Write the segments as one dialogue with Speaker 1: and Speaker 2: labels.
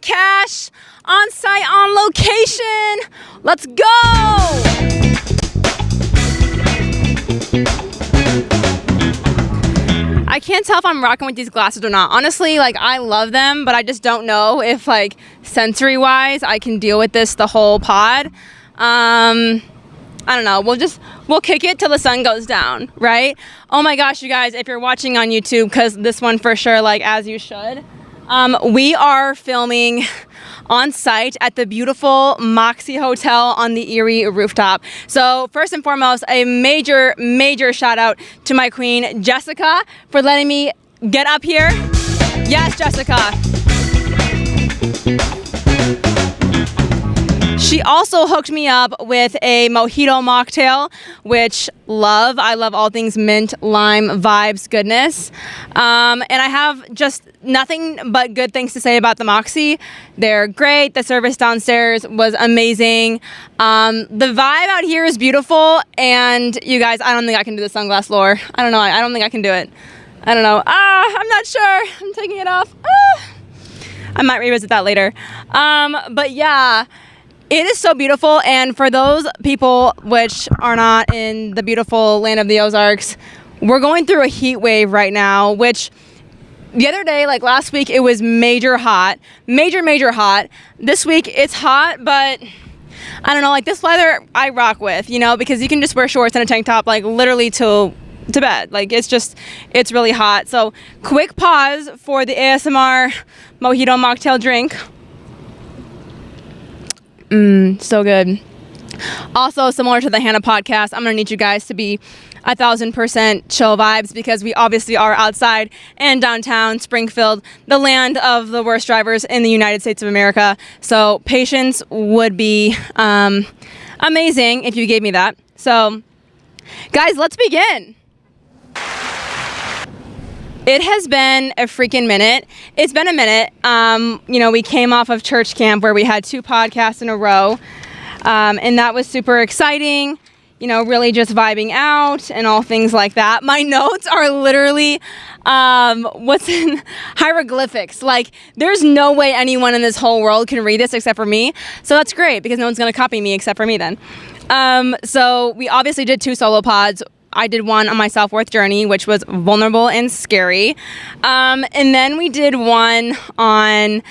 Speaker 1: Cash, on site, on location. Let's go. I can't tell if I'm rocking with these glasses or not. Honestly, like, I love them, but I just don't know if, like, sensory wise I can deal with this the whole pod. I don't know. We'll kick it till the sun goes down, right? Oh my gosh, you guys, if you're watching on YouTube, because this one for sure, like, as you should, we are filming on site at the beautiful Moxy Hotel on the Erie rooftop. So first and foremost, a major shout out to my queen, Jessica, for letting me get up here. Yes, Jessica. She also hooked me up with a mojito mocktail, which I love all things mint, lime, vibes, goodness. And I have just nothing but good things to say about the Moxy. They're great. The service downstairs was amazing. The vibe out here is beautiful. And you guys, I don't think I can do the sunglass lore. I don't know. I don't think I can do it. I don't know. I'm not sure. I'm taking it off. I might revisit that later. But yeah. It is so beautiful, and for those people which are not in the beautiful land of the Ozarks, we're going through a heat wave right now, which the other day, like last week, it was major hot. Major hot. This week, it's hot, but I don't know, like this weather I rock with, you know, because you can just wear shorts and a tank top, like literally to bed. Like it's really hot. So quick pause for the ASMR mojito mocktail drink. So good. Also, similar to the Hannah podcast, I'm gonna need you guys to be 1,000% chill vibes, because we obviously are outside in downtown Springfield, the land of the worst drivers in the United States of America. So patience would be amazing if you gave me that. So guys, let's begin. It has been a freaking minute. It's been a minute. You know, we came off of church camp where we had 2 podcasts in a row. And that was super exciting. You know, really just vibing out and all things like that. My notes are literally, what's in hieroglyphics. Like, there's no way anyone in this whole world can read this except for me. So that's great, because no one's going to copy me except for me then. So we obviously did 2 solo pods. I did one on my self-worth journey, which was vulnerable and scary. And then we did one on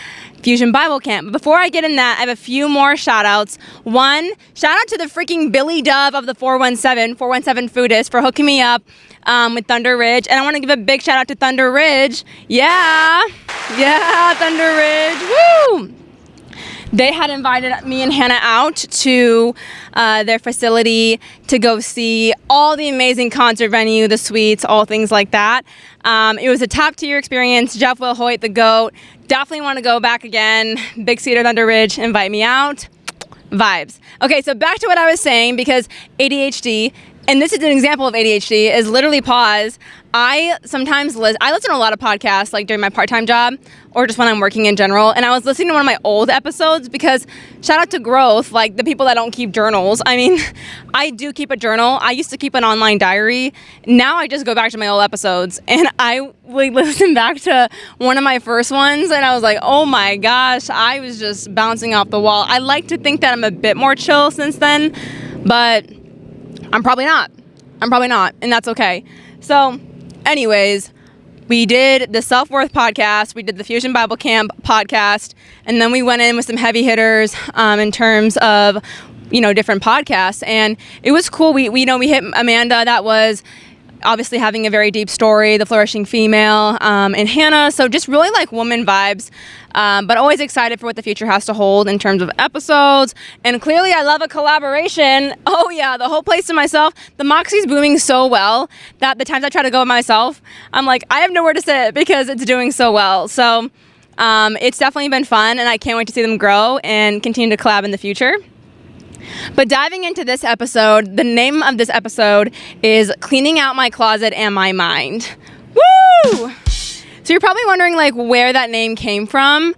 Speaker 1: Fusion Bible Camp. But before I get in that, I have a few more shout outs. One, shout out to the freaking Billy Dove of the 417 Foodist for hooking me up with Thunder Ridge. And I want to give a big shout out to Thunder Ridge. Yeah, Thunder Ridge, woo! They had invited me and Hannah out to their facility to go see all the amazing concert venue, the suites, all things like that. It was a top tier experience. Jeff Will Hoyt, the GOAT. Definitely want to go back again. Big Cedar, Thunder Ridge, invite me out. Vibes. Okay, so back to what I was saying, because ADHD, and this is an example of ADHD, is literally pause. I sometimes listen to a lot of podcasts, like during my part-time job or just when I'm working in general. And I was listening to one of my old episodes, because shout out to growth, like the people that don't keep journals. I mean, I do keep a journal. I used to keep an online diary. Now I just go back to my old episodes, and I listened back to one of my first ones, and I was like, oh my gosh, I was just bouncing off the wall. I like to think that I'm a bit more chill since then, but I'm probably not, and that's okay. So anyways, we did the Self-Worth podcast, we did the Fusion Bible Camp podcast, and then we went in with some heavy hitters in terms of, you know, different podcasts, and it was cool. We hit Amanda, that was obviously having a very deep story, the flourishing female, and Hannah, so just really like woman vibes, but always excited for what the future has to hold in terms of episodes. And clearly I love a collaboration. Oh yeah, the whole place to myself. The Moxy's booming so well that the times I try to go by myself, I'm like, I have nowhere to sit because it's doing so well. So it's definitely been fun, and I can't wait to see them grow and continue to collab in the future. But diving into this episode, the name of this episode is Cleaning Out My Closet and My Mind. Woo! So you're probably wondering like where that name came from.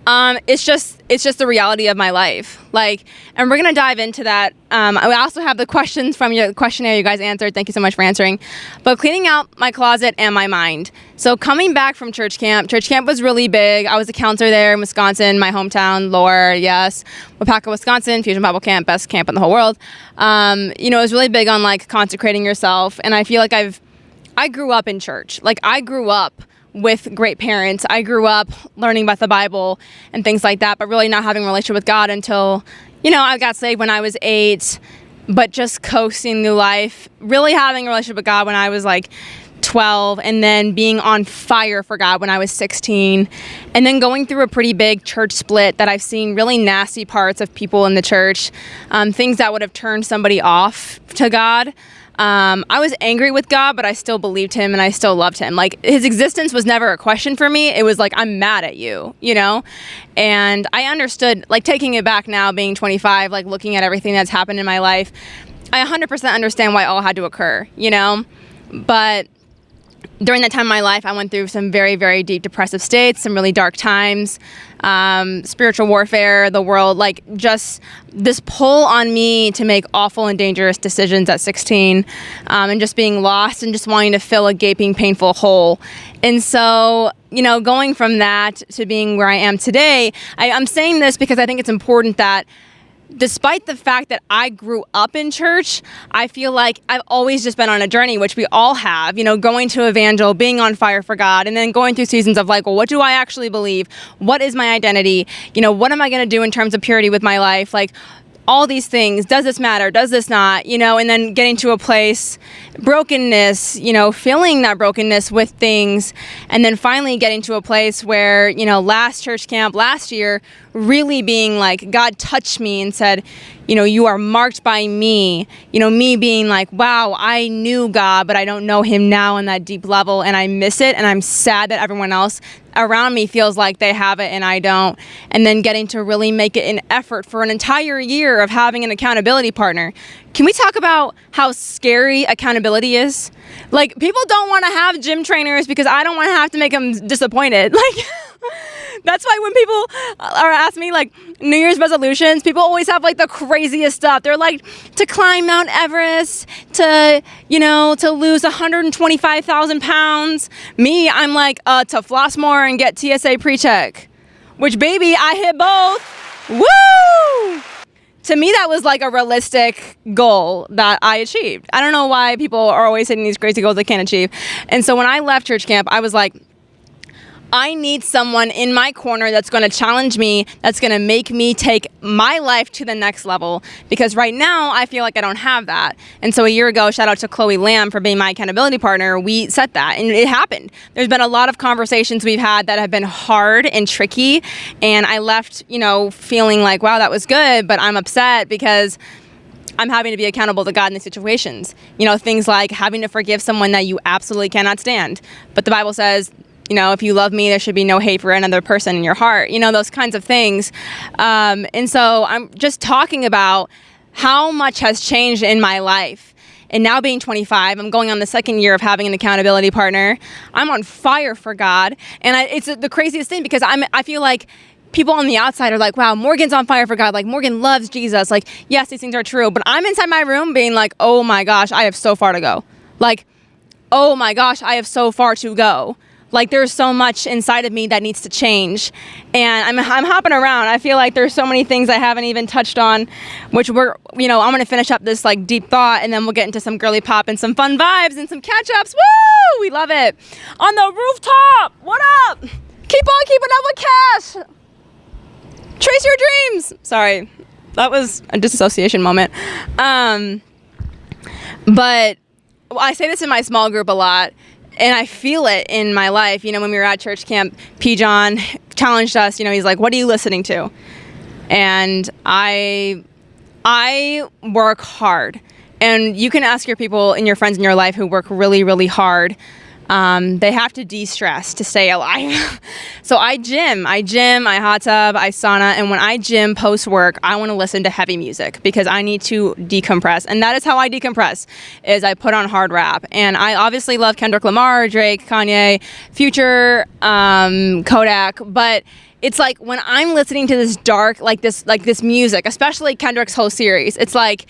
Speaker 1: It's just the reality of my life. Like, and we're gonna dive into that. I also have the questions from your questionnaire you guys answered. Thank you so much for answering. But cleaning out my closet and my mind. So coming back from church camp was really big. I was a counselor there in Wisconsin, my hometown, Lower, yes, Wapaka, Wisconsin, Fusion Bible Camp, best camp in the whole world. It was really big on like consecrating yourself, and I feel like I grew up in church. Like, I grew up with great parents. I grew up learning about the Bible and things like that, but really not having a relationship with God until, I got saved when I was 8, but just coasting through life, really having a relationship with God when I was like 12, and then being on fire for God when I was 16, and then going through a pretty big church split that I've seen really nasty parts of people in the church, things that would have turned somebody off to God. I was angry with God, but I still believed him and I still loved him. Like, his existence was never a question for me. It was like, I'm mad at you, And I understood, like, taking it back now, being 25, like, looking at everything that's happened in my life, I 100% understand why it all had to occur, But during that time in my life, I went through some very, very deep depressive states, some really dark times, spiritual warfare, the world, like just this pull on me to make awful and dangerous decisions at 16, and just being lost and just wanting to fill a gaping, painful hole. And so, going from that to being where I am today, I'm saying this because I think it's important that despite the fact that I grew up in church, I feel like I've always just been on a journey, which we all have, going to evangel, being on fire for God, and then going through seasons of like, well, what do I actually believe? What is my identity? What am I going to do in terms of purity with my life? Like, all these things, does this matter? Does this not? And then getting to a place, brokenness, feeling that brokenness with things, and then finally getting to a place where, last church camp last year, really being like, God touched me and said, you are marked by me, me being like, wow, I knew God, but I don't know him now on that deep level, and I miss it, and I'm sad that everyone else around me feels like they have it and I don't. And then getting to really make it an effort for an entire year of having an accountability partner. Can we talk about how scary accountability is? Like, people don't want to have gym trainers because I don't want to have to make them disappointed. Like, that's why when people are asking me like New Year's resolutions, people always have like the craziest stuff. They're like, to climb Mount Everest, to lose 125,000 pounds. Me, I'm like, to floss more and get TSA pre-check, which, baby, I hit both. Woo! To me, that was like a realistic goal that I achieved. I don't know why people are always hitting these crazy goals they can't achieve. And so when I left church camp, I was like, I need someone in my corner that's going to challenge me, that's going to make me take my life to the next level, because right now I feel like I don't have that. And so a year ago, shout out to Chloe Lamb for being my accountability partner, we set that, and it happened. There's been a lot of conversations we've had that have been hard and tricky, and I left, feeling like, wow, that was good, but I'm upset because I'm having to be accountable to God in these situations. Things like having to forgive someone that you absolutely cannot stand. But the Bible says, if you love me, there should be no hate for another person in your heart, those kinds of things. And so I'm just talking about how much has changed in my life. And now being 25, I'm going on the second year of having an accountability partner. I'm on fire for God. And it's the craziest thing because I feel like people on the outside are like, wow, Morgan's on fire for God. Like, Morgan loves Jesus. Like, yes, these things are true. But I'm inside my room being like, oh my gosh, I have so far to go. Like, oh my gosh, I have so far to go. Like, there's so much inside of me that needs to change. And I'm hopping around. I feel like there's so many things I haven't even touched on, which I'm going to finish up this like deep thought, and then we'll get into some girly pop and some fun vibes and some catch-ups. Woo! We love it. On the rooftop. What up? Keep on keeping up with cash. Trace your dreams. Sorry. That was a disassociation moment. But I say this in my small group a lot. And I feel it in my life. When we were at church camp, P. John challenged us, he's like, what are you listening to? And I work hard. And you can ask your people and your friends in your life who work really, really hard. They have to de-stress to stay alive. So I gym, I hot tub, I sauna, and when I gym post-work, I want to listen to heavy music because I need to decompress. And that is how I decompress, is I put on hard rap. And I obviously love Kendrick Lamar, Drake, Kanye, Future, Kodak, but it's like when I'm listening to this dark, like this music, especially Kendrick's whole series, it's like,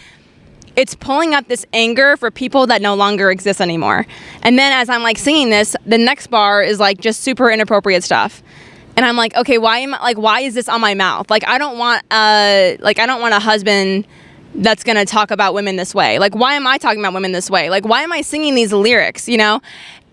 Speaker 1: it's pulling up this anger for people that no longer exist anymore. And then as I'm like singing this, the next bar is like just super inappropriate stuff. And I'm like, okay, why is this on my mouth? Like, I don't want a husband that's going to talk about women this way. Like, why am I talking about women this way? Like, why am I singing these lyrics, you know?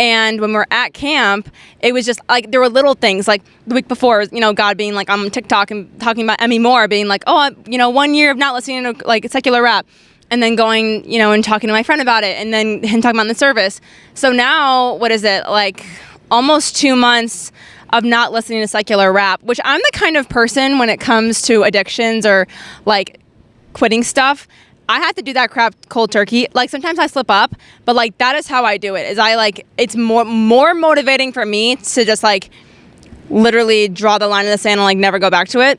Speaker 1: And when we're at camp, it was just like, there were little things like the week before, you know, God being like on TikTok and talking about Emmy Moore being like, oh, 1 year of not listening to like secular rap. And then going, you know, and talking to my friend about it, and then him talking about in the service. So now, what is it, like almost 2 months of not listening to secular rap, which I'm the kind of person when it comes to addictions or like quitting stuff, I have to do that crap cold turkey. Like sometimes I slip up, but like that is how I do it. Is I like, it's more motivating for me to just like literally draw the line in the sand and like never go back to it.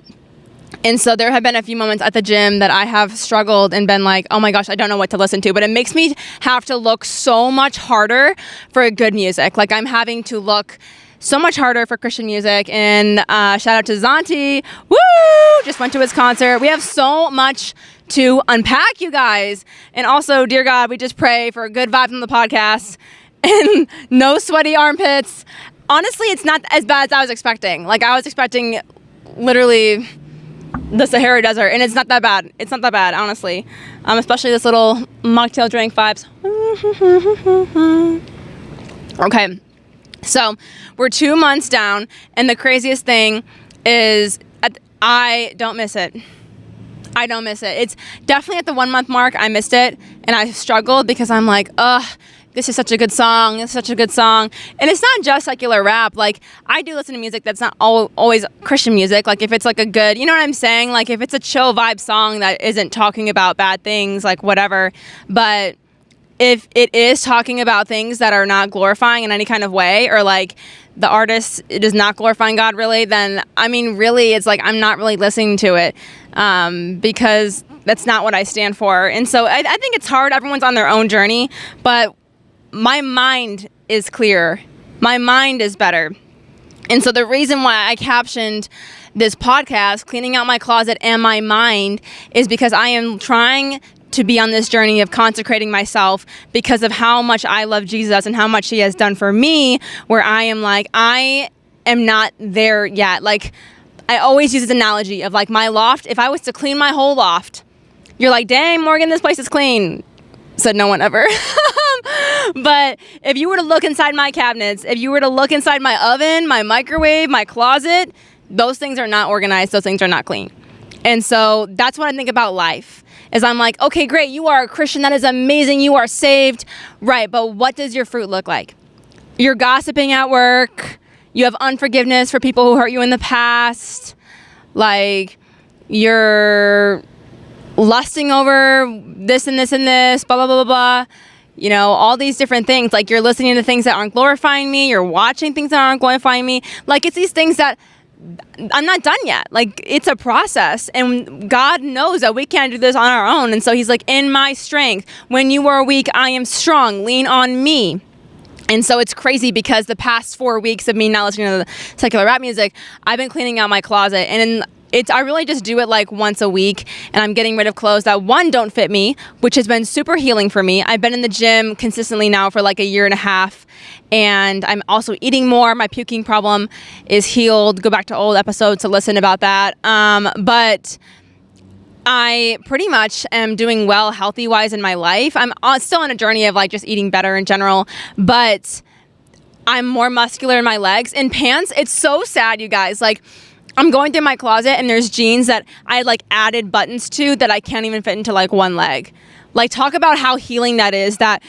Speaker 1: And so there have been a few moments at the gym that I have struggled and been like, oh my gosh, I don't know what to listen to. But it makes me have to look so much harder for good music. Like I'm having to look so much harder for Christian music. And shout out to Zauntee. Woo! Just went to his concert. We have so much to unpack, you guys. And also, dear God, we just pray for good vibes on the podcast and no sweaty armpits. Honestly, it's not as bad as I was expecting. Like I was expecting literally the Sahara Desert, and it's not that bad. It's not that bad, honestly. Especially this little mocktail drink vibes. Okay, so we're 2 months down, and the craziest thing is I don't miss it. I don't miss it. It's definitely at the 1 month mark, I missed it, and I struggled because I'm like, ugh, this is such a good song. It's such a good song. And it's not just secular rap. Like, I do listen to music that's not always Christian music. Like, if it's like a good, you know what I'm saying? Like, if it's a chill vibe song that isn't talking about bad things, like whatever. But if it is talking about things that are not glorifying in any kind of way, or like the artist is not glorifying God really, then, I mean, really, it's like I'm not really listening to it because that's not what I stand for. And so I think it's hard. Everyone's on their own journey. But my mind is clear. My mind is better. And so the reason why I captioned this podcast, Cleaning Out My Closet and My Mind, is because I am trying to be on this journey of consecrating myself because of how much I love Jesus and how much he has done for me, where I am like, I am not there yet. Like, I always use this analogy of like my loft. If I was to clean my whole loft, you're like, dang, Morgan, this place is clean. Said no one ever. But if you were to look inside my cabinets, if you were to look inside my oven, my microwave, my closet, those things are not organized. Those things are not clean. And so that's what I think about life. Is I'm like, okay, great. You are a Christian. That is amazing. You are saved. Right. But what does your fruit look like? You're gossiping at work. You have unforgiveness for people who hurt you in the past. Like, you're lusting over this and this and this, blah, blah, blah, blah, blah. You know, all these different things. Like, you're listening to things that aren't glorifying me. You're watching things that aren't glorifying me. Like, it's these things that I'm not done yet. Like, it's a process. And God knows that we can't do this on our own. And so he's like, in my strength, when you are weak, I am strong. Lean on me. And so it's crazy because the past 4 weeks of me not listening to the secular rap music, I've been cleaning out my closet. And I really just do it like once a week, and I'm getting rid of clothes that, one, don't fit me, which has been super healing for me. I've been in the gym consistently now for like a year and a half, and I'm also eating more. My puking problem is healed. Go back to old episodes to listen about that. But I pretty much am doing well healthy-wise in my life. I'm still on a journey of like just eating better in general, but I'm more muscular in my legs. And pants, it's so sad, you guys. Like, I'm going through my closet and there's jeans that I like added buttons to that I can't even fit into like one leg. Like, talk about how healing that is. That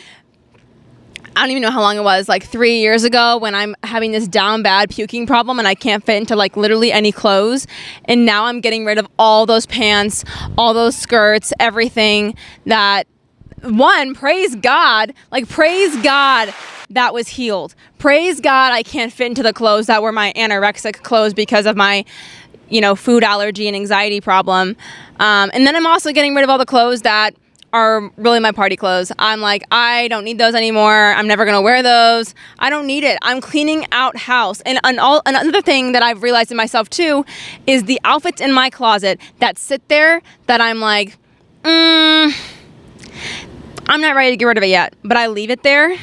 Speaker 1: I don't even know how long it was, like 3 years ago, when I'm having this down bad puking problem and I can't fit into like literally any clothes. And now I'm getting rid of all those pants, all those skirts, everything that, one, praise God, like praise God that was healed. Praise God I can't fit into the clothes that were my anorexic clothes because of my, you know, food allergy and anxiety problem. And then I'm also getting rid of all the clothes that are really my party clothes. I'm like, I don't need those anymore. I'm never going to wear those. I don't need it. I'm cleaning out house. And another thing that I've realized in myself too is the outfits in my closet that sit there that I'm like, I'm not ready to get rid of it yet, but I leave it there.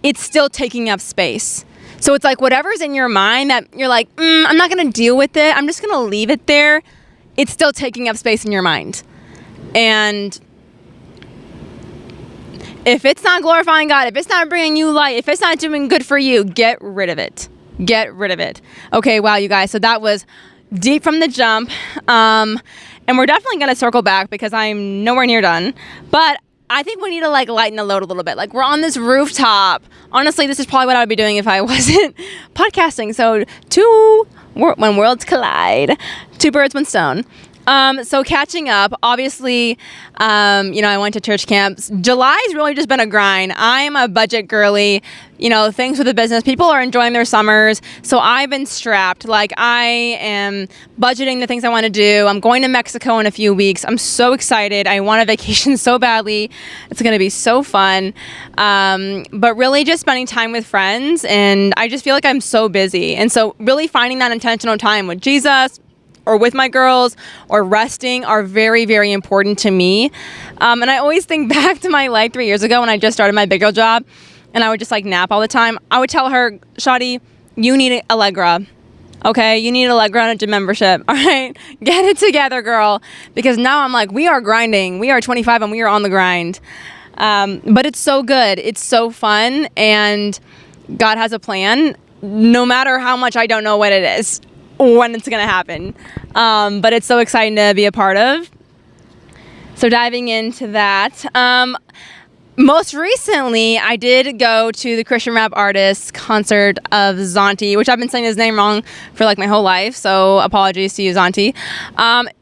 Speaker 1: It's still taking up space. So it's like whatever's in your mind that you're like, I'm not going to deal with it. I'm just going to leave it there. It's still taking up space in your mind. And if it's not glorifying God, if it's not bringing you light, if it's not doing good for you, get rid of it. Get rid of it. Okay, wow, you guys. So that was deep from the jump. And we're definitely going to circle back because I'm nowhere near done. But I think we need to like lighten the load a little bit. Like we're on this rooftop. Honestly, this is probably what I would be doing if I wasn't podcasting. So when worlds collide, two birds, one stone. So catching up, obviously, I went to church camps. July's really just been a grind. I'm a budget girly, things with the business. People are enjoying their summers. So I've been strapped. Like I am budgeting the things I want to do. I'm going to Mexico in a few weeks. I'm so excited. I want a vacation so badly. It's going to be so fun. But really just spending time with friends. And I just feel like I'm so busy. And so really finding that intentional time with Jesus, or with my girls, or resting are very, very important to me. And I always think back to my life 3 years ago when I just started my big girl job and I would just like nap all the time. I would tell her, Shawty, you need Allegra. Okay, you need Allegra and a gym membership. All right, get it together, girl. Because now I'm like, we are grinding. We are 25 and we are on the grind. But it's so good. It's so fun. And God has a plan, no matter how much I don't know what it is, when it's going to happen. But it's so exciting to be a part of. So diving into that. Most recently, I did go to the Christian rap artist concert of Zauntee, which I've been saying his name wrong for like my whole life. So apologies to you, Zauntee.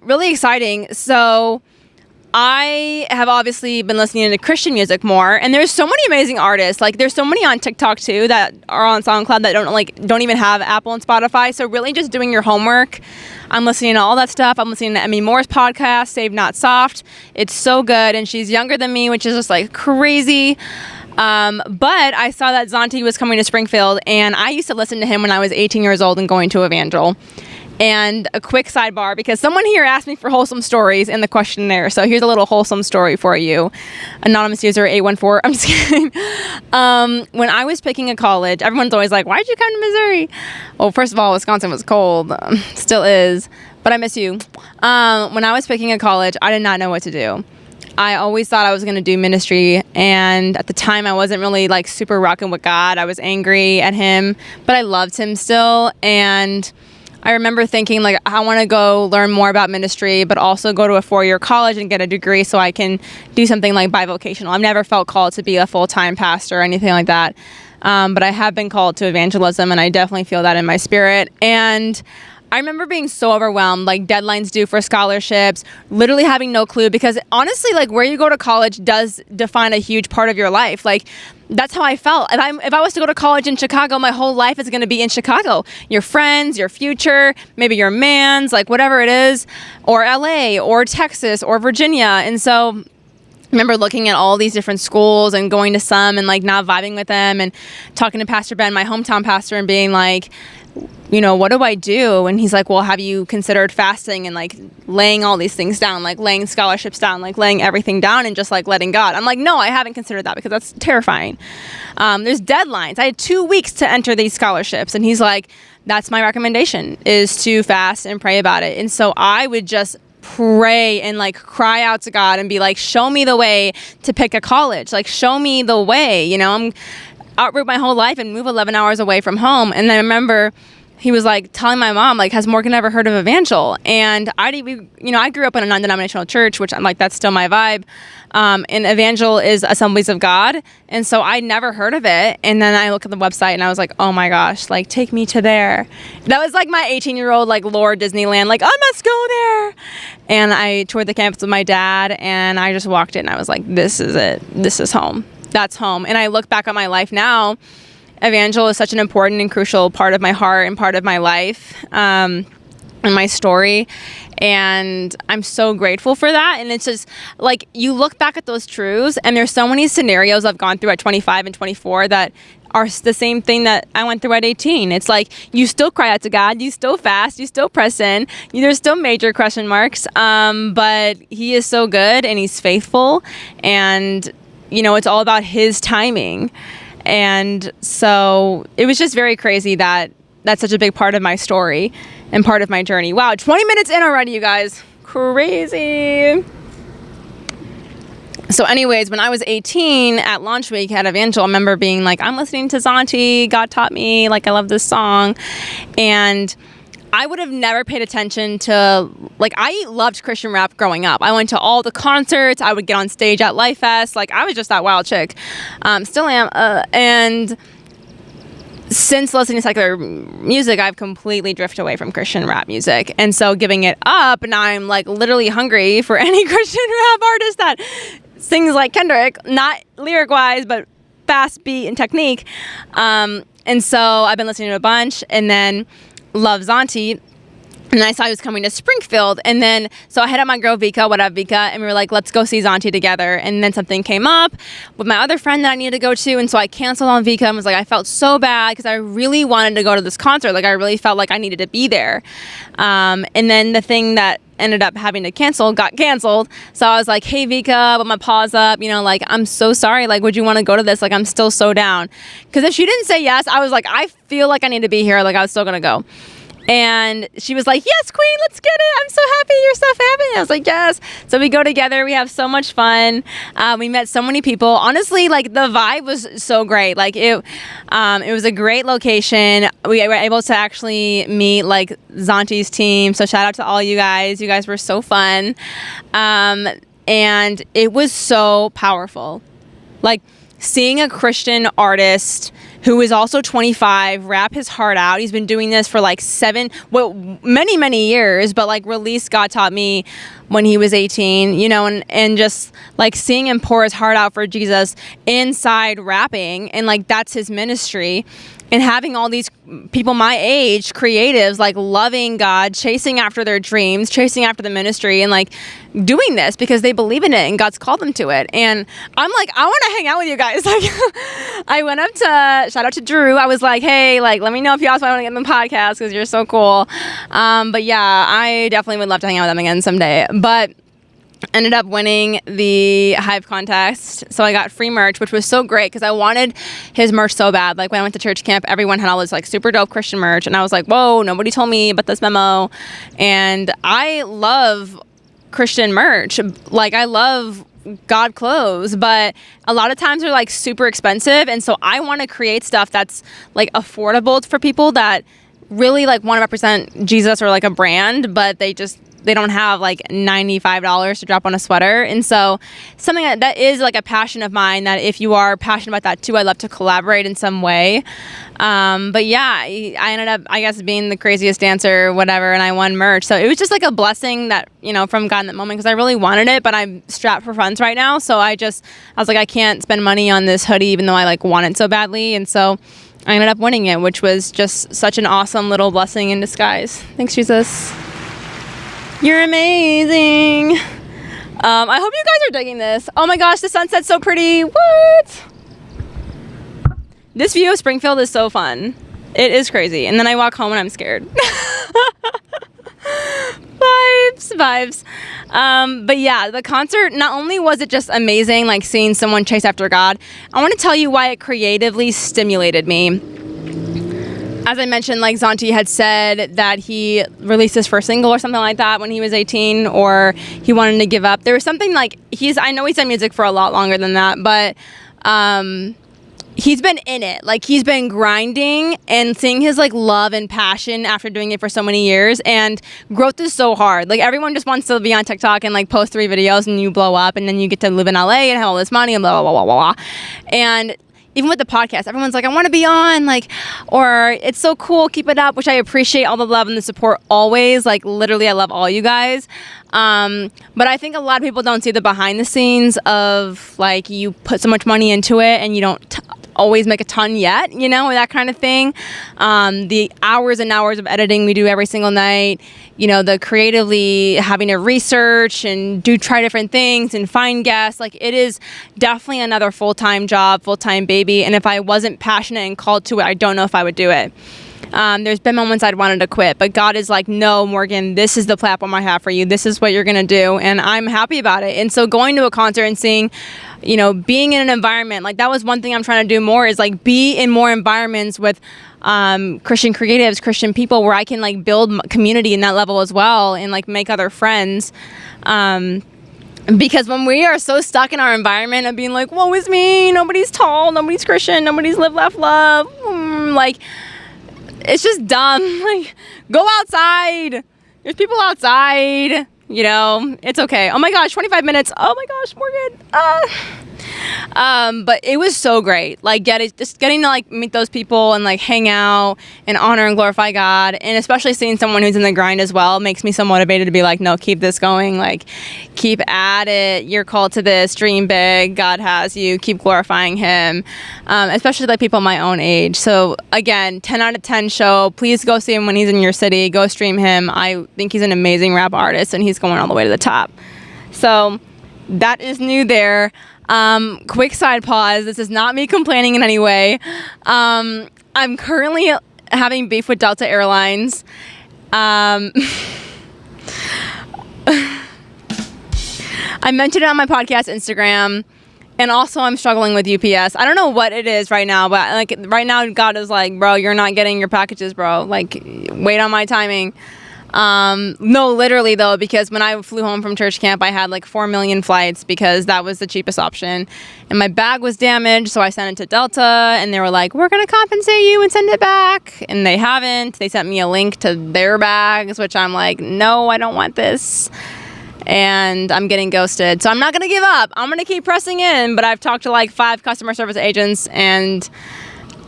Speaker 1: Really exciting. So I have obviously been listening to Christian music more, and there's so many amazing artists. Like there's so many on TikTok too that are on SoundCloud that don't even have Apple and Spotify. So really just doing your homework. I'm listening to all that stuff. I'm listening to Emmy Moore's podcast, Saved Not Soft. It's so good, and she's younger than me, which is just like crazy. But I saw that Zauntee was coming to Springfield, and I used to listen to him when I was 18 years old and going to Evangel. And a quick sidebar, because someone here asked me for wholesome stories in the questionnaire. So here's a little wholesome story for you. Anonymous user 814. I'm just kidding. When I was picking a college, everyone's always like, why'd you come to Missouri? Well, first of all, Wisconsin was cold. Still is. But I miss you. When I was picking a college, I did not know what to do. I always thought I was going to do ministry. And at the time, I wasn't really like super rocking with God. I was angry at him, but I loved him still. And I remember thinking like, I want to go learn more about ministry, but also go to a 4-year college and get a degree so I can do something like bivocational. I've never felt called to be a full-time pastor or anything like that. But I have been called to evangelism, and I definitely feel that in my spirit. And I remember being so overwhelmed, like deadlines due for scholarships, literally having no clue, because honestly, like where you go to college does define a huge part of your life. Like that's how I felt. If I was to go to college in Chicago, my whole life is going to be in Chicago. Your friends, your future, maybe your man's, like whatever it is, or LA or Texas or Virginia. And so I remember looking at all these different schools and going to some and like not vibing with them, and talking to Pastor Ben, my hometown pastor, and being like, what do I do? And he's like, well, have you considered fasting and like laying all these things down, like laying scholarships down, like laying everything down and just like letting God? I'm like, no, I haven't considered that because that's terrifying. There's deadlines. I had 2 weeks to enter these scholarships. And he's like, that's my recommendation, is to fast and pray about it. And so I would just pray and like cry out to God and be like, show me the way to pick a college. Like, show me the way, I'm uproot my whole life and move 11 hours away from home. And I remember he was like telling my mom, like, has Morgan ever heard of Evangel? And I grew up in a non-denominational church, which I'm like, that's still my vibe. And Evangel is Assemblies of God. And so I never heard of it. And then I looked at the website and I was like, oh my gosh, like take me to there. That was like my 18-year-old, like Lord Disneyland, like I must go there. And I toured the campus with my dad, and I just walked in and I was like, this is it. This is home. That's home. And I look back on my life now, Evangel is such an important and crucial part of my heart and part of my life. in my story, and I'm so grateful for that. And it's just like, you look back at those truths, and there's so many scenarios I've gone through at 25 and 24 that are the same thing that I went through at 18. It's like, you still cry out to God, you still fast, you still press in, there's still major question marks, but he is so good and he's faithful, and it's all about his timing. And so it was just very crazy that that's such a big part of my story and part of my journey. Wow, 20 minutes in already, you guys. Crazy. So anyways, when I was 18 at launch week at Evangel, I remember being like, I'm listening to Zauntee, God taught me, like, I love this song. And I would have never paid attention to, like, I loved Christian rap growing up. I went to all the concerts. I would get on stage at Life Fest. Like, I was just that wild chick. Still am. And since listening to secular music, I've completely drifted away from Christian rap music. And so giving it up, now I'm like literally hungry for any Christian rap artist that sings like Kendrick, not lyric wise, but fast beat and technique. And so I've been listening to a bunch, and then love Zauntee. And I saw he was coming to Springfield. And then, so I hit up my girl Vika, what up Vika? And we were like, let's go see Zauntee together. And then something came up with my other friend that I needed to go to. And so I canceled on Vika and was like, I felt so bad because I really wanted to go to this concert. Like, I really felt like I needed to be there. And then the thing that ended up having to cancel got canceled. So I was like, hey Vika, with my paws up, like, I'm so sorry. Like, would you want to go to this? Like, I'm still so down. Because if she didn't say yes, I was like, I feel like I need to be here. Like, I was still going to go. And she was like, yes, queen, let's get it. I'm so happy your stuff happened. I was like, yes. So we go together. We have so much fun. We met so many people. Honestly, like, the vibe was so great. Like, it was a great location. We were able to actually meet, like, Zauntee's team. So shout out to all you guys. You guys were so fun. And it was so powerful. Like, seeing a Christian artist who is also 25 rap his heart out. He's been doing this for like many years, but like released God Taught Me when he was 18, and just like seeing him pour his heart out for Jesus inside rapping, and like that's his ministry. And having all these people my age, creatives, like loving God, chasing after their dreams, chasing after the ministry, and like doing this because they believe in it and God's called them to it. And I'm like, I want to hang out with you guys. Like, I went up to, shout out to Drew. I was like, hey, like, let me know if you also want to get in the podcast because you're so cool. But yeah, I definitely would love to hang out with them again someday. But ended up winning the Hive contest, so I got free merch, which was so great because I wanted his merch so bad. Like, when I went to church camp, everyone had all this like super dope Christian merch, and I was like, whoa, nobody told me about this memo. And I love Christian merch. Like, I love God clothes, but a lot of times they're like super expensive, and so I want to create stuff that's like affordable for people that really like want to represent Jesus or like a brand, but they don't have like $95 to drop on a sweater. And so something that is like a passion of mine, that if you are passionate about that too, I'd love to collaborate in some way. But yeah, I ended up, I guess, being the craziest dancer, whatever, and I won merch. So it was just like a blessing that, from God in that moment, because I really wanted it, but I'm strapped for funds right now. So I was like, I can't spend money on this hoodie, even though I like want it so badly. And so I ended up winning it, which was just such an awesome little blessing in disguise. Thanks, Jesus. You're amazing. I hope you guys are digging this. Oh my gosh, the sunset's so pretty. What? This view of Springfield is so fun. It is crazy. And then I walk home and I'm scared. Vibes. But yeah, the concert, not only was it just amazing, like seeing someone chase after God, I want to tell you why it creatively stimulated me. As I mentioned, like Zauntee had said that he released his first single or something like that when he was 18, or he wanted to give up. There was something like, I know he's done music for a lot longer than that, but he's been in it. Like, he's been grinding and seeing his like love and passion after doing it for so many years. And growth is so hard. Like, everyone just wants to be on TikTok and like post 3 videos and you blow up, and then you get to live in LA and have all this money and blah, blah, blah, blah, blah. And even with the podcast, everyone's like, I want to be on, like, or it's so cool, keep it up, which I appreciate all the love and the support always. Like, literally, I love all you guys. But I think a lot of people don't see the behind the scenes of like, you put so much money into it and you don't always make a ton yet, you know, that kind of thing. The hours and hours of editing we do every single night, you know, the creatively having to research and try different things and find guests. Like, it is definitely another full-time job, full-time baby. And if I wasn't passionate and called to it, I don't know if I would do it. There's been moments I'd wanted to quit, but God is like, no, Morgan, this is the platform I have for you. This is what you're going to do. And I'm happy about it. And so going to a concert and seeing, you know, being in an environment, like that was one thing I'm trying to do more, is like be in more environments with Christian creatives, Christian people, where I can like build community in that level as well and like make other friends. Because when we are so stuck in our environment of being like, woe is me, nobody's tall, nobody's Christian, nobody's live, laugh, love, like, it's just dumb. Like, go outside. There's people outside. You know, it's okay. Oh my gosh, 25 minutes. Oh my gosh, Morgan. But it was so great. Like, just getting to like meet those people and like hang out and honor and glorify God. And especially seeing someone who's in the grind as well makes me so motivated to be like, no, keep this going. Like, keep at it. You're called to this. Dream big. God has you. Keep glorifying Him. Especially like people my own age. So again, 10 out of 10 show. Please go see him when he's in your city. Go stream him. I think he's an amazing rap artist and he's going all the way to the top. So that is new there. Quick side pause. This is not me complaining in any way. I'm currently having beef with Delta Airlines. I mentioned it on my podcast Instagram, and also I'm struggling with UPS. I don't know what it is right now, but like right now God is like, bro, you're not getting your packages, bro. Like, wait on my timing. No, literally though, because when I flew home from church camp, I had like 4 million flights because that was the cheapest option, and my bag was damaged. So I sent it to Delta and they were like, we're going to compensate you and send it back. And they haven't. They sent me a link to their bags, which I'm like, no, I don't want this. And I'm getting ghosted. So I'm not going to give up. I'm going to keep pressing in, but I've talked to like 5 customer service agents and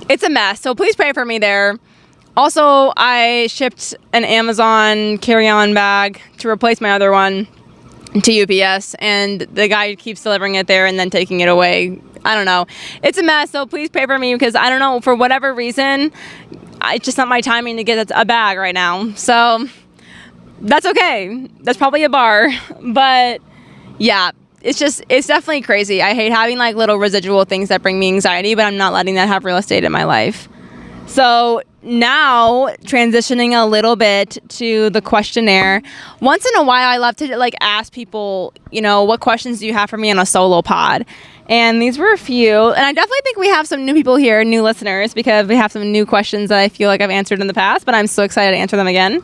Speaker 1: it's a mess. So please pray for me there. Also, I shipped an Amazon carry-on bag to replace my other one to UPS, and the guy keeps delivering it there and then taking it away. I don't know. It's a mess, so please pray for me because I don't know, for whatever reason, it's just not my timing to get a bag right now. So that's okay. That's probably a bar. But yeah, it's definitely crazy. I hate having like little residual things that bring me anxiety, but I'm not letting that have real estate in my life. So now transitioning a little bit to the questionnaire. Once in a while, I love to like ask people, you know, what questions do you have for me on a solo pod? And these were a few. And I definitely think we have some new people here, new listeners, because we have some new questions that I feel like I've answered in the past, but I'm so excited to answer them again.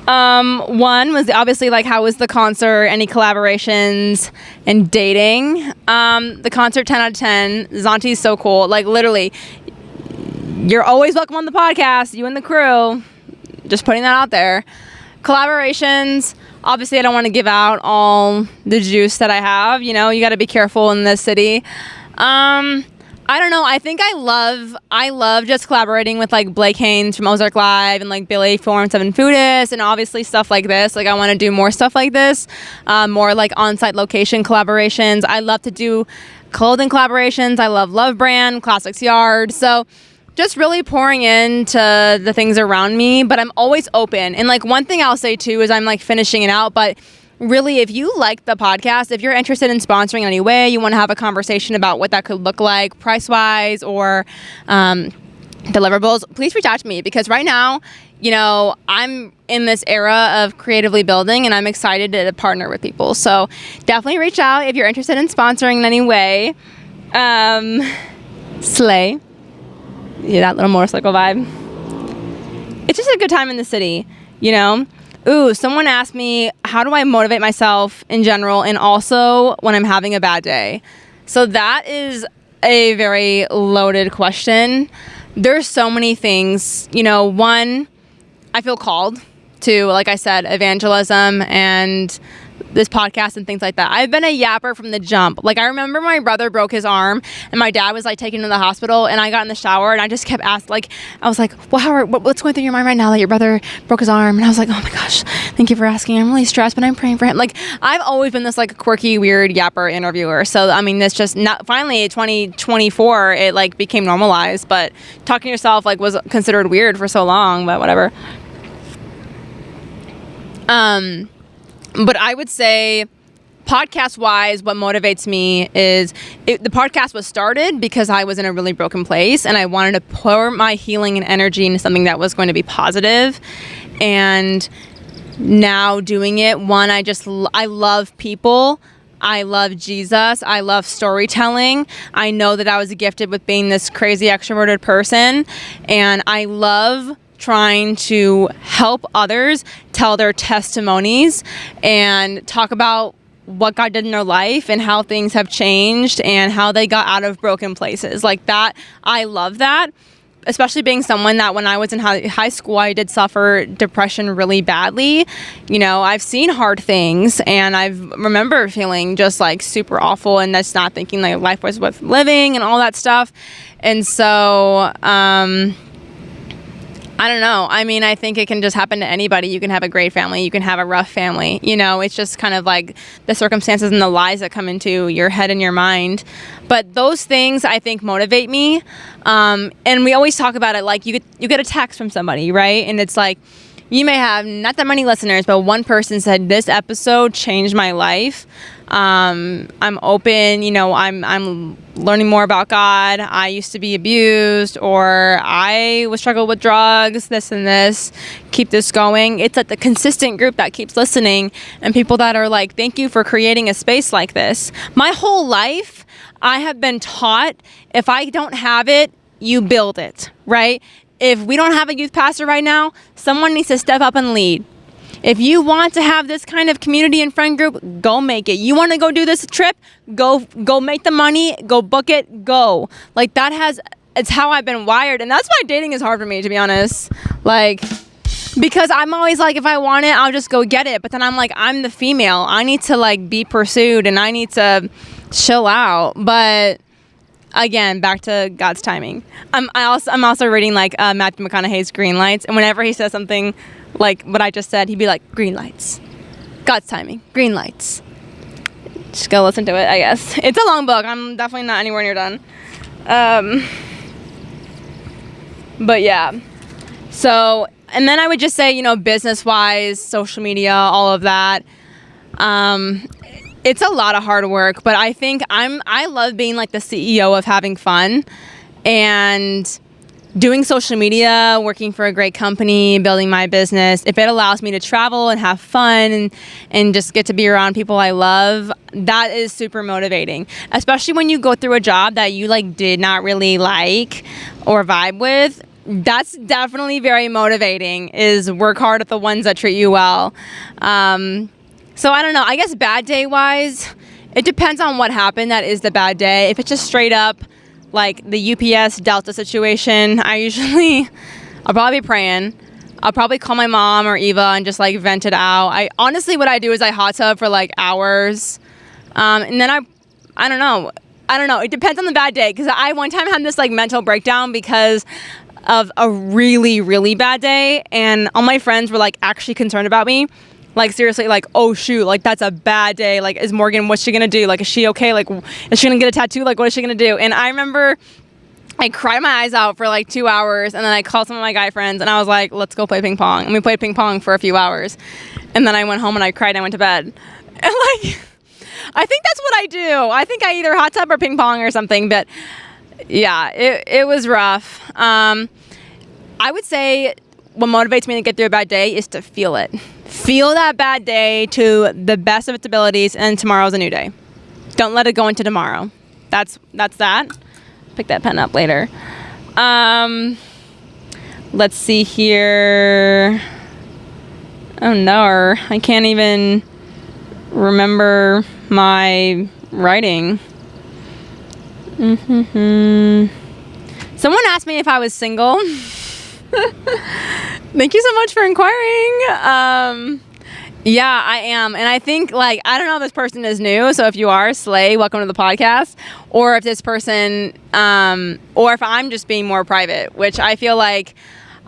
Speaker 1: One was obviously like, how was the concert, any collaborations, and dating. The concert, 10 out of 10. Zauntee is so cool. Like, literally, you're always welcome on the podcast, you and the crew. Just putting that out there. Collaborations. Obviously, I don't want to give out all the juice that I have. You know, you got to be careful in this city. I don't know. I think I love just collaborating with like Blake Haynes from Ozark Live and like Billy from Seven Foodist and obviously stuff like this. Like, I want to do more stuff like this, more like on-site location collaborations. I love to do clothing collaborations. I love Brand, Classics Yard. So just really pouring into the things around me, but I'm always open. And like one thing I'll say too is I'm like finishing it out, but really, if you like the podcast, if you're interested in sponsoring in any way, you want to have a conversation about what that could look like price-wise or deliverables, please reach out to me because right now, you know, I'm in this era of creatively building and I'm excited to partner with people. So definitely reach out if you're interested in sponsoring in any way. Slay. Yeah, that little motorcycle vibe. It's just a good time in the city, you know? Ooh, someone asked me, how do I motivate myself in general and also when I'm having a bad day? So that is a very loaded question. There's so many things. You know, one, I feel called to, like I said, evangelism and this podcast and things like that. I've been a yapper from the jump. Like, I remember my brother broke his arm and my dad was like taking him to the hospital, and I got in the shower and I just kept asking, like, I was like, well, Howard, what's going through your mind right now that your brother broke his arm? And I was like, oh my gosh, thank you for asking. I'm really stressed, but I'm praying for him. Like, I've always been this like quirky, weird yapper interviewer. So, I mean, this just not finally 2024, it like became normalized, but talking to yourself like was considered weird for so long, but whatever. But I would say, podcast-wise, what motivates me is the podcast was started because I was in a really broken place and I wanted to pour my healing and energy into something that was going to be positive. And now doing it, one, I love people. I love Jesus. I love storytelling. I know that I was gifted with being this crazy extroverted person, and I love trying to help others tell their testimonies and talk about what God did in their life and how things have changed and how they got out of broken places. Like that, I love that, especially being someone that when I was in high school, I did suffer depression really badly. You know, I've seen hard things and I remember feeling just like super awful and just not thinking like life was worth living and all that stuff. And so, I don't know. I mean, I think it can just happen to anybody. You can have a great family. You can have a rough family. You know, it's just kind of like the circumstances and the lies that come into your head and your mind. But those things, I think, motivate me. And we always talk about it like you get a text from somebody, right? And it's like, you may have not that many listeners, but one person said, this episode changed my life. I'm open, you know, I'm learning more about God. I used to be abused, or I was struggled with drugs, this and this. Keep this going. It's like the consistent group that keeps listening, and people that are like, thank you for creating a space like this. My whole life, I have been taught, if I don't have it, you build it, right? If we don't have a youth pastor right now, someone needs to step up and lead. If you want to have this kind of community and friend group, go make it. You want to go do this trip? Go make the money, go book it, go. Like it's how I've been wired. And that's why dating is hard for me, to be honest. Like, because I'm always like, if I want it, I'll just go get it. But then I'm like, I'm the female. I need to like be pursued and I need to chill out. But again, back to God's timing. I'm also reading like Matthew McConaughey's Green Lights. And whenever he says something like what I just said, he'd be like, green lights. God's timing. Green lights. Just go listen to it, I guess. It's a long book. I'm definitely not anywhere near done. But yeah. So, and then I would just say, you know, business-wise, social media, all of that. It's a lot of hard work, but I think I love being like the CEO of having fun and doing social media, working for a great company, building my business. If it allows me to travel and have fun and just get to be around people I love, that is super motivating. Especially when you go through a job that you like did not really like or vibe with. That's definitely very motivating, is work hard at the ones that treat you well. So I don't know, I guess bad day wise, it depends on what happened that is the bad day. If it's just straight up like the UPS Delta situation, I'll probably be praying. I'll probably call my mom or Eva and just like vent it out. Honestly, what I do is I hot tub for like hours. And then I don't know. It depends on the bad day. Cause I one time had this like mental breakdown because of a really, really bad day. And all my friends were like actually concerned about me. Like, seriously, like, oh, shoot, like, that's a bad day. Like, is Morgan, what's she going to do? Like, is she okay? Like, is she going to get a tattoo? Like, what is she going to do? And I remember I cried my eyes out for, like, 2 hours. And then I called some of my guy friends. And I was like, let's go play ping pong. And we played ping pong for a few hours. And then I went home and I cried and I went to bed. And, like, I think that's what I do. I think I either hot tub or ping pong or something. But, yeah, it was rough. I would say what motivates me to get through a bad day is to feel it. Feel that bad day to the best of its abilities, and tomorrow's a new day. Don't let it go into tomorrow. That's that. Pick that pen up later. Let's see here. Oh no, I can't even remember my writing. Someone asked me if I was single. Thank you so much for inquiring. Yeah, I am. And I think, like, I don't know if this person is new. So if you are, slay, welcome to the podcast. Or if this person, or if I'm just being more private, which I feel like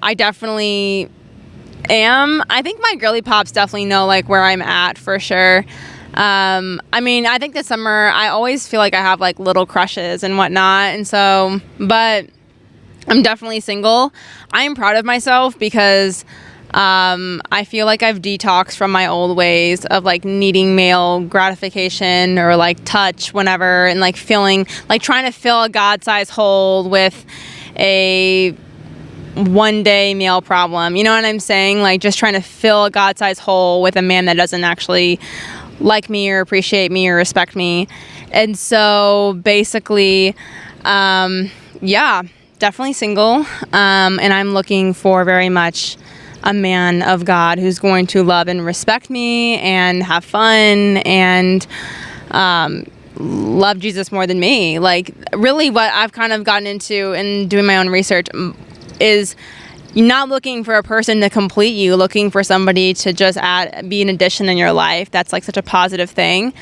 Speaker 1: I definitely am. I think my girly pops definitely know, like, where I'm at for sure. I mean, I think this summer, I always feel like I have, like, little crushes and whatnot. And so, but I'm definitely single. I am proud of myself because I feel like I've detoxed from my old ways of like needing male gratification or like touch whenever, and like feeling like trying to fill a God-sized hole with a one day male problem. You know what I'm saying? Like just trying to fill a God-sized hole with a man that doesn't actually like me or appreciate me or respect me. And so basically, yeah, definitely single. And I'm looking for very much a man of God who's going to love and respect me and have fun and love Jesus more than me. Like really what I've kind of gotten into in doing my own research is not looking for a person to complete you, looking for somebody to just be an addition in your life. That's like such a positive thing.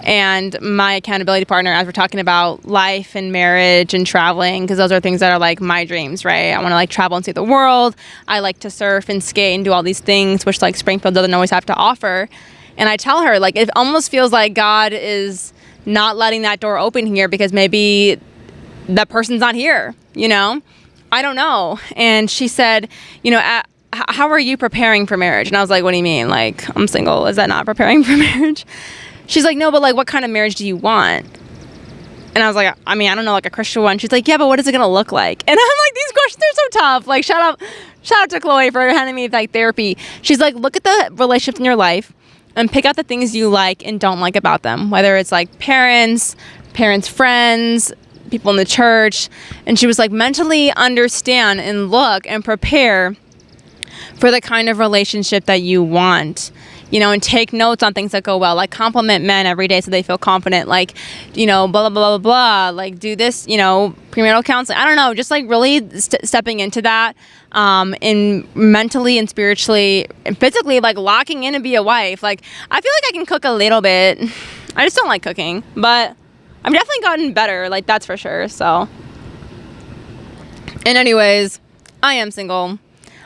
Speaker 1: And my accountability partner, as we're talking about life and marriage and traveling, because those are things that are like my dreams, right? I want to like travel and see the world. I like to surf and skate and do all these things, which like Springfield doesn't always have to offer. And I tell her, like, it almost feels like God is not letting that door open here because maybe that person's not here, you know? I don't know. And she said, you know, how are you preparing for marriage? And I was like, what do you mean? Like, I'm single. Is that not preparing for marriage? She's like, no, but like, what kind of marriage do you want? And I was like, I mean, I don't know, like a Christian one. She's like, yeah, but what is it gonna look like? And I'm like, these questions are so tough. Like, shout out to Chloe for handing me like therapy. She's like, look at the relationships in your life and pick out the things you like and don't like about them. Whether it's like parents, friends, people in the church. And she was like, mentally understand and look and prepare for the kind of relationship that you want. You know, and take notes on things that go well, like compliment men every day so they feel confident, like, you know, blah, blah, blah, blah, blah, like do this, you know, premarital counseling. I don't know, just like really stepping into that and mentally and spiritually and physically, like locking in to be a wife. Like, I feel like I can cook a little bit. I just don't like cooking, but I've definitely gotten better, like that's for sure. So, and anyways, I am single.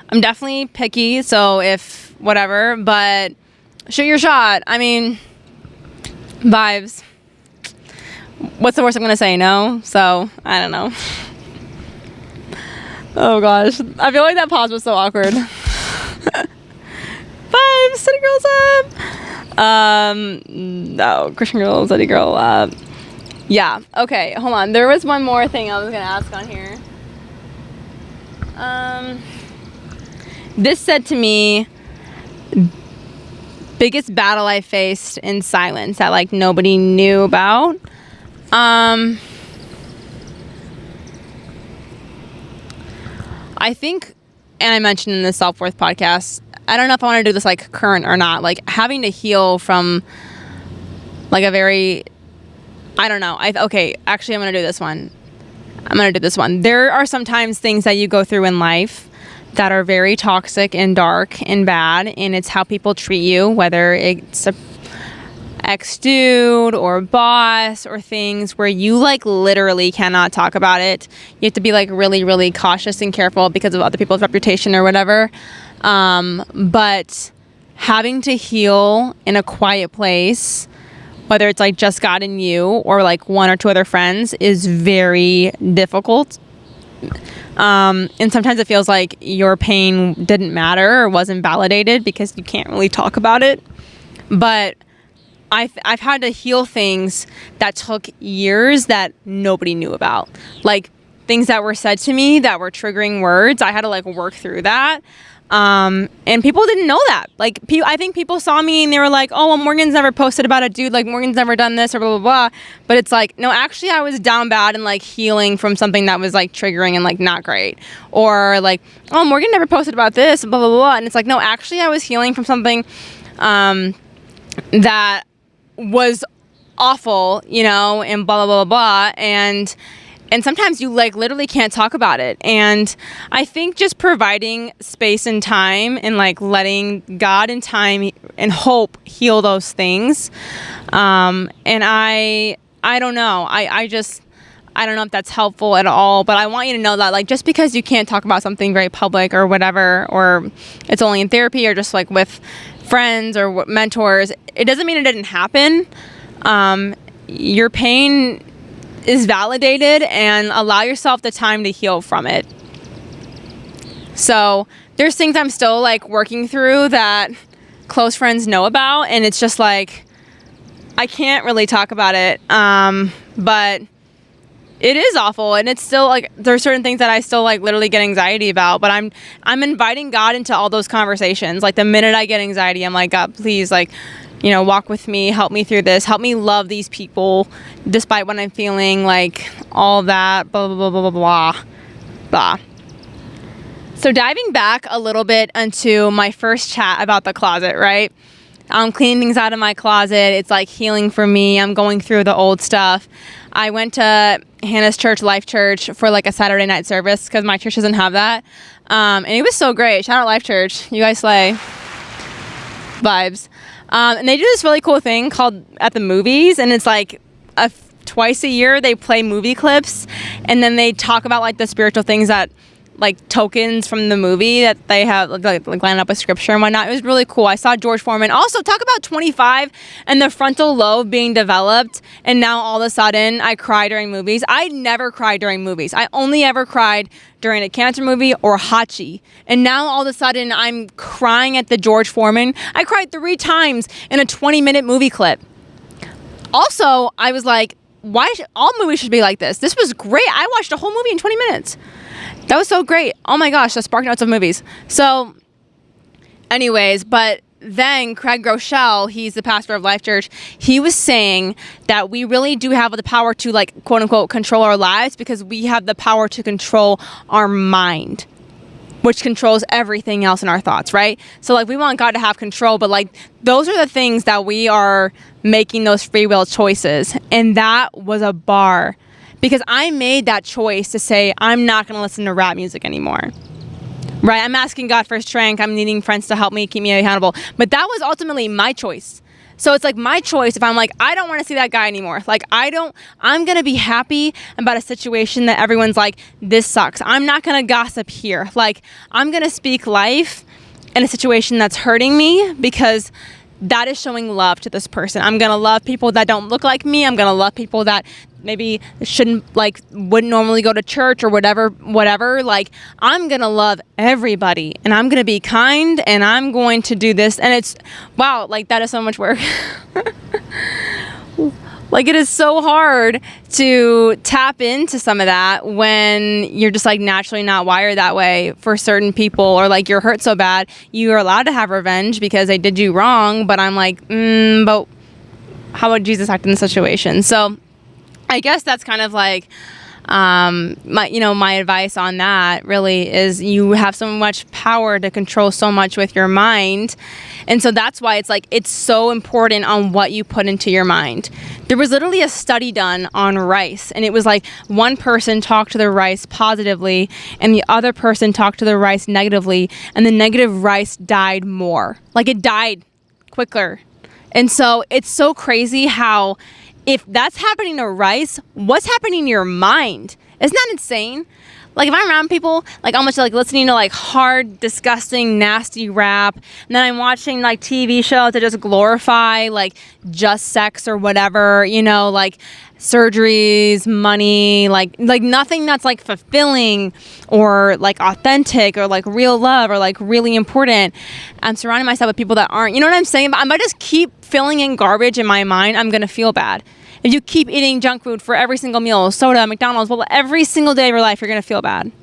Speaker 1: I'm definitely picky, so if whatever, but shoot your shot. I mean, vibes. What's the worst I'm going to say? No? So, I don't know. Oh, gosh. I feel like that pause was so awkward. Vibes. City girls up. No. Christian girl, city girl up. Yeah. Okay. Hold on. There was one more thing I was going to ask on here. This said to me, biggest battle I faced in silence that like nobody knew about. I think, and I mentioned in the self-worth podcast, I don't know if I want to do this like current or not, like having to heal from like a very, I don't know. Okay, actually I'm going to do this one. There are sometimes things that you go through in life that are very toxic and dark and bad, and it's how people treat you, whether it's a ex-dude or boss or things where you like literally cannot talk about it. You have to be like really, really cautious and careful because of other people's reputation or whatever. But having to heal in a quiet place, whether it's like just God and you or like one or two other friends, is very difficult. And sometimes it feels like your pain didn't matter or wasn't validated because you can't really talk about it. But I've had to heal things that took years that nobody knew about. Like things that were said to me that were triggering words. I had to like work through that. And people didn't know that. Like, I think people saw me and they were like, oh, well, Morgan's never posted about a dude. Like, Morgan's never done this or blah, blah, blah. But it's like, no, actually, I was down bad and like healing from something that was like triggering and like not great. Or like, oh, Morgan never posted about this, blah, blah, blah. And it's like, no, actually, I was healing from something that was awful, you know, and blah, blah, blah, blah. And And sometimes you like literally can't talk about it. And I think just providing space and time and like letting God and time and hope heal those things. And I don't know. I don't know if that's helpful at all, but I want you to know that like just because you can't talk about something very public or whatever, or it's only in therapy or just like with friends or mentors, it doesn't mean it didn't happen. Your pain is validated, and allow yourself the time to heal from it. So there's things I'm still like working through that close friends know about, and it's just like I can't really talk about it, but it is awful, and it's still like there's certain things that I still like literally get anxiety about, but I'm inviting God into all those conversations. Like the minute I get anxiety, I'm like, God, please, like, you know, walk with me, help me through this, help me love these people despite what I'm feeling, like all that, blah, blah, blah, blah, blah, blah. So diving back a little bit into my first chat about the closet, right? I'm cleaning things out of my closet. It's like healing for me. I'm going through the old stuff. I went to Hannah's church, Life Church, for like a Saturday night service because my church doesn't have that. And it was so great. Shout out Life Church. You guys slay. Vibes. And they do this really cool thing called at the movies, and it's like twice a year they play movie clips, and then they talk about like the spiritual things that like tokens from the movie that they have like lined up with scripture and whatnot. It was really cool. I saw George Foreman. Also, talk about 25 and the frontal lobe being developed, and now all of a sudden I cry during movies. I never cry during movies. I only ever cried during a cancer movie or Hachi. And now all of a sudden I'm crying at the George Foreman. I cried 3 times in a 20-minute movie clip. Also, I was like, why all movies should be like this? This was great. I watched a whole movie in 20 minutes. That was so great. Oh my gosh, the spark notes of movies. So anyways, but then Craig Groeschel, he's the pastor of Life Church, he was saying that we really do have the power to like quote unquote control our lives because we have the power to control our mind, which controls everything else in our thoughts, right? So like we want God to have control, but like those are the things that we are making those free will choices. And that was a bar. Because I made that choice to say, I'm not going to listen to rap music anymore, right? I'm asking God for strength. I'm needing friends to help me, keep me accountable. But that was ultimately my choice. So it's like my choice if I'm like, I don't want to see that guy anymore. Like I'm going to be happy about a situation that everyone's like, this sucks. I'm not going to gossip here. Like I'm going to speak life in a situation that's hurting me because that is showing love to this person. I'm going to love people that don't look like me. I'm going to love people that maybe wouldn't normally go to church or whatever. Like I'm going to love everybody, and I'm going to be kind, and I'm going to do this. And it's, wow, like that is so much work. Like it is so hard to tap into some of that when you're just like naturally not wired that way for certain people, or like you're hurt so bad you are allowed to have revenge because they did you wrong. But I'm like, but how would Jesus act in the situation? So I guess that's kind of like my advice on that really is you have so much power to control so much with your mind. And so that's why it's like, it's so important on what you put into your mind. There was literally a study done on rice, and it was like one person talked to the rice positively and the other person talked to the rice negatively, and the negative rice died more. Like it died quicker. And so it's so crazy how if that's happening to rice, what's happening in your mind? Isn't that insane? Like if I'm around people, like almost like listening to like hard, disgusting, nasty rap, and then I'm watching like TV shows that just glorify like just sex or whatever, you know, like surgeries, money, like nothing that's like fulfilling or like authentic or like real love or like really important. I'm surrounding myself with people that aren't, you know what I'm saying? But I might just keep filling in garbage in my mind, I'm going to feel bad. If you keep eating junk food for every single meal, soda, McDonald's, well, every single day of your life, you're going to feel bad.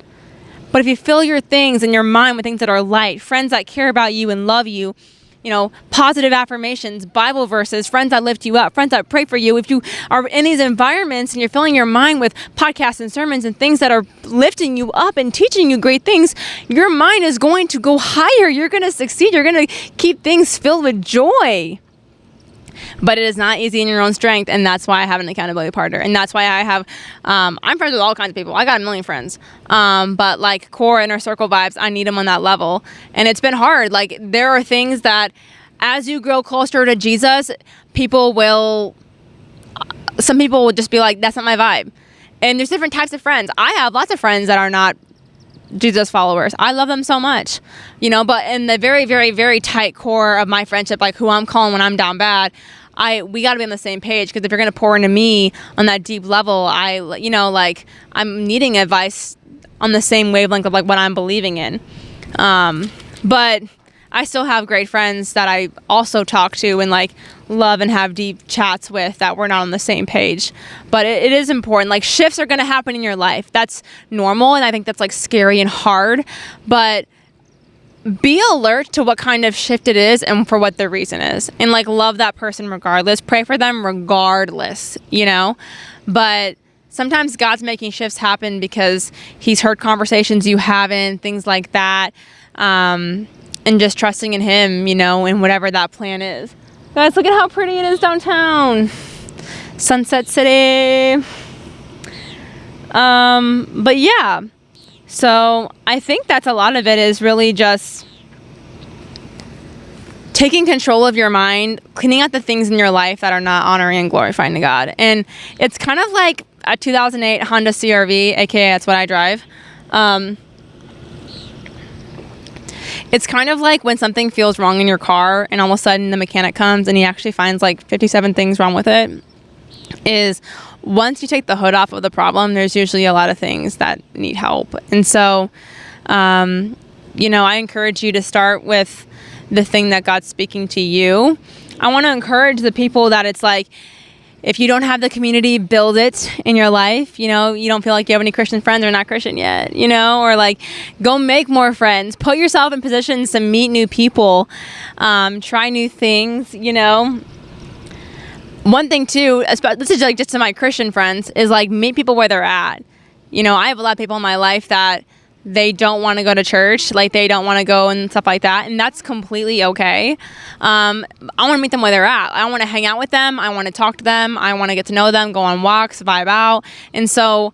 Speaker 1: But if you fill your things in your mind with things that are light, friends that care about you and love you, you know, positive affirmations, Bible verses, friends that lift you up, friends that pray for you. If you are in these environments and you're filling your mind with podcasts and sermons and things that are lifting you up and teaching you great things, your mind is going to go higher. You're going to succeed. You're going to keep things filled with joy. but it is not easy in your own strength. And that's why I have an accountability partner. And that's why I have, I'm friends with all kinds of people. I got a million friends. But like core inner circle vibes, I need them on that level. And it's been hard. Like there are things that as you grow closer to Jesus, some people will just be like, that's not my vibe. And there's different types of friends. I have lots of friends that are not Jesus followers. I love them so much, but in the very, very, very tight core of my friendship, like who I'm calling when I'm down bad, we got to be on the same page, because if you're going to pour into me on that deep level, I'm needing advice on the same wavelength of like what I'm believing in. But I still have great friends that I also talk to and like love and have deep chats with that we're not on the same page. But it is important. Like shifts are going to happen in your life. That's normal. And I think that's like scary and hard, but be alert to what kind of shift it is and for what the reason is, and like love that person regardless, pray for them regardless, but sometimes God's making shifts happen because he's heard conversations you haven't, things like that. And just trusting in him, and whatever that plan is. Guys, look at how pretty it is downtown. Sunset City. But yeah. So I think that's a lot of it, is really just taking control of your mind, cleaning out the things in your life that are not honoring and glorifying to God. And it's kind of like a 2008 Honda CR-V, aka that's what I drive. It's kind of like when something feels wrong in your car and all of a sudden the mechanic comes and he actually finds like 57 things wrong with it. Is once you take the hood off of the problem, there's usually a lot of things that need help. And so, I encourage you to start with the thing that God's speaking to you. I want to encourage the people that it's like, if you don't have the community, build it in your life. You don't feel like you have any Christian friends or not Christian yet, or like go make more friends, put yourself in positions to meet new people, try new things, One thing too, this is like just to my Christian friends, is like meet people where they're at. I have a lot of people in my life that they don't want to go to church, like they don't want to go and stuff like that, and that's completely okay. I want to meet them where they're at. I want to hang out with them. I want to talk to them. I want to get to know them, go on walks, vibe out. And so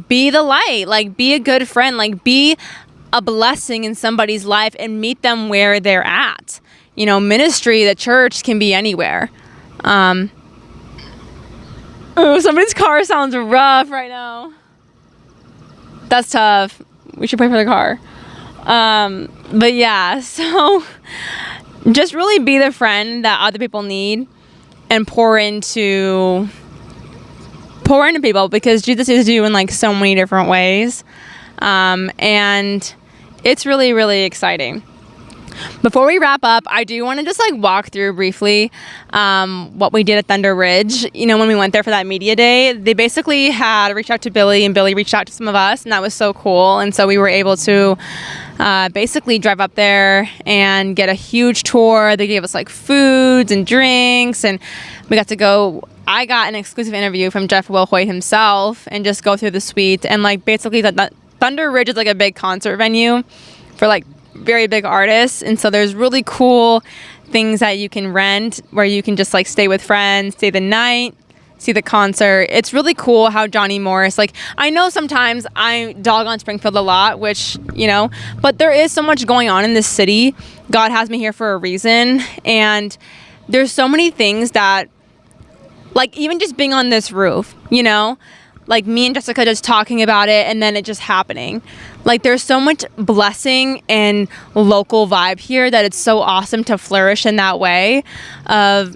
Speaker 1: be the light, like be a good friend, like be a blessing in somebody's life and meet them where they're at. Ministry, the church can be anywhere. Somebody's car sounds rough right now. That's tough. We should pray for the car. But yeah, so just really be the friend that other people need and pour into people, because Jesus uses you in like so many different ways. And it's really, really exciting. Before we wrap up, I do want to just like walk through briefly what we did at Thunder Ridge. When we went there for that media day, they basically had reached out to Billy, and Billy reached out to some of us, and that was so cool. And so we were able to basically drive up there and get a huge tour. They gave us like foods and drinks, and we got to go. I got an exclusive interview from Jeff Wilhoit himself and just go through the suite. And like basically the Thunder Ridge is like a big concert venue for like very big artists, and so there's really cool things that you can rent where you can just like stay with friends, stay the night, see the concert. It's really cool how Johnny Morris, like I know sometimes I dog on Springfield a lot, which but there is so much going on in this city. God has me here for a reason, and there's so many things that, like even just being on this roof, like me and Jessica just talking about it and then it just happening. Like there's so much blessing and local vibe here that it's so awesome to flourish in that way of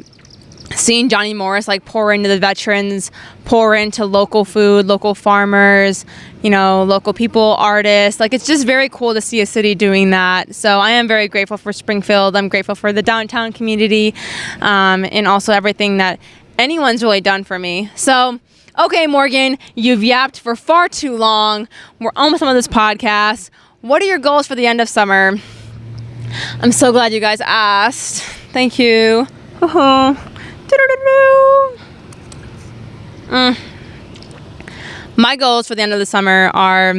Speaker 1: seeing Johnny Morris like pour into the veterans, pour into local food, local farmers, local people, artists. Like it's just very cool to see a city doing that. So I am very grateful for Springfield. I'm grateful for the downtown community, and also everything that anyone's really done for me. So okay, Morgan, you've yapped for far too long. We're almost done with this podcast. What are your goals for the end of summer? I'm so glad you guys asked. Thank you. My goals for the end of the summer are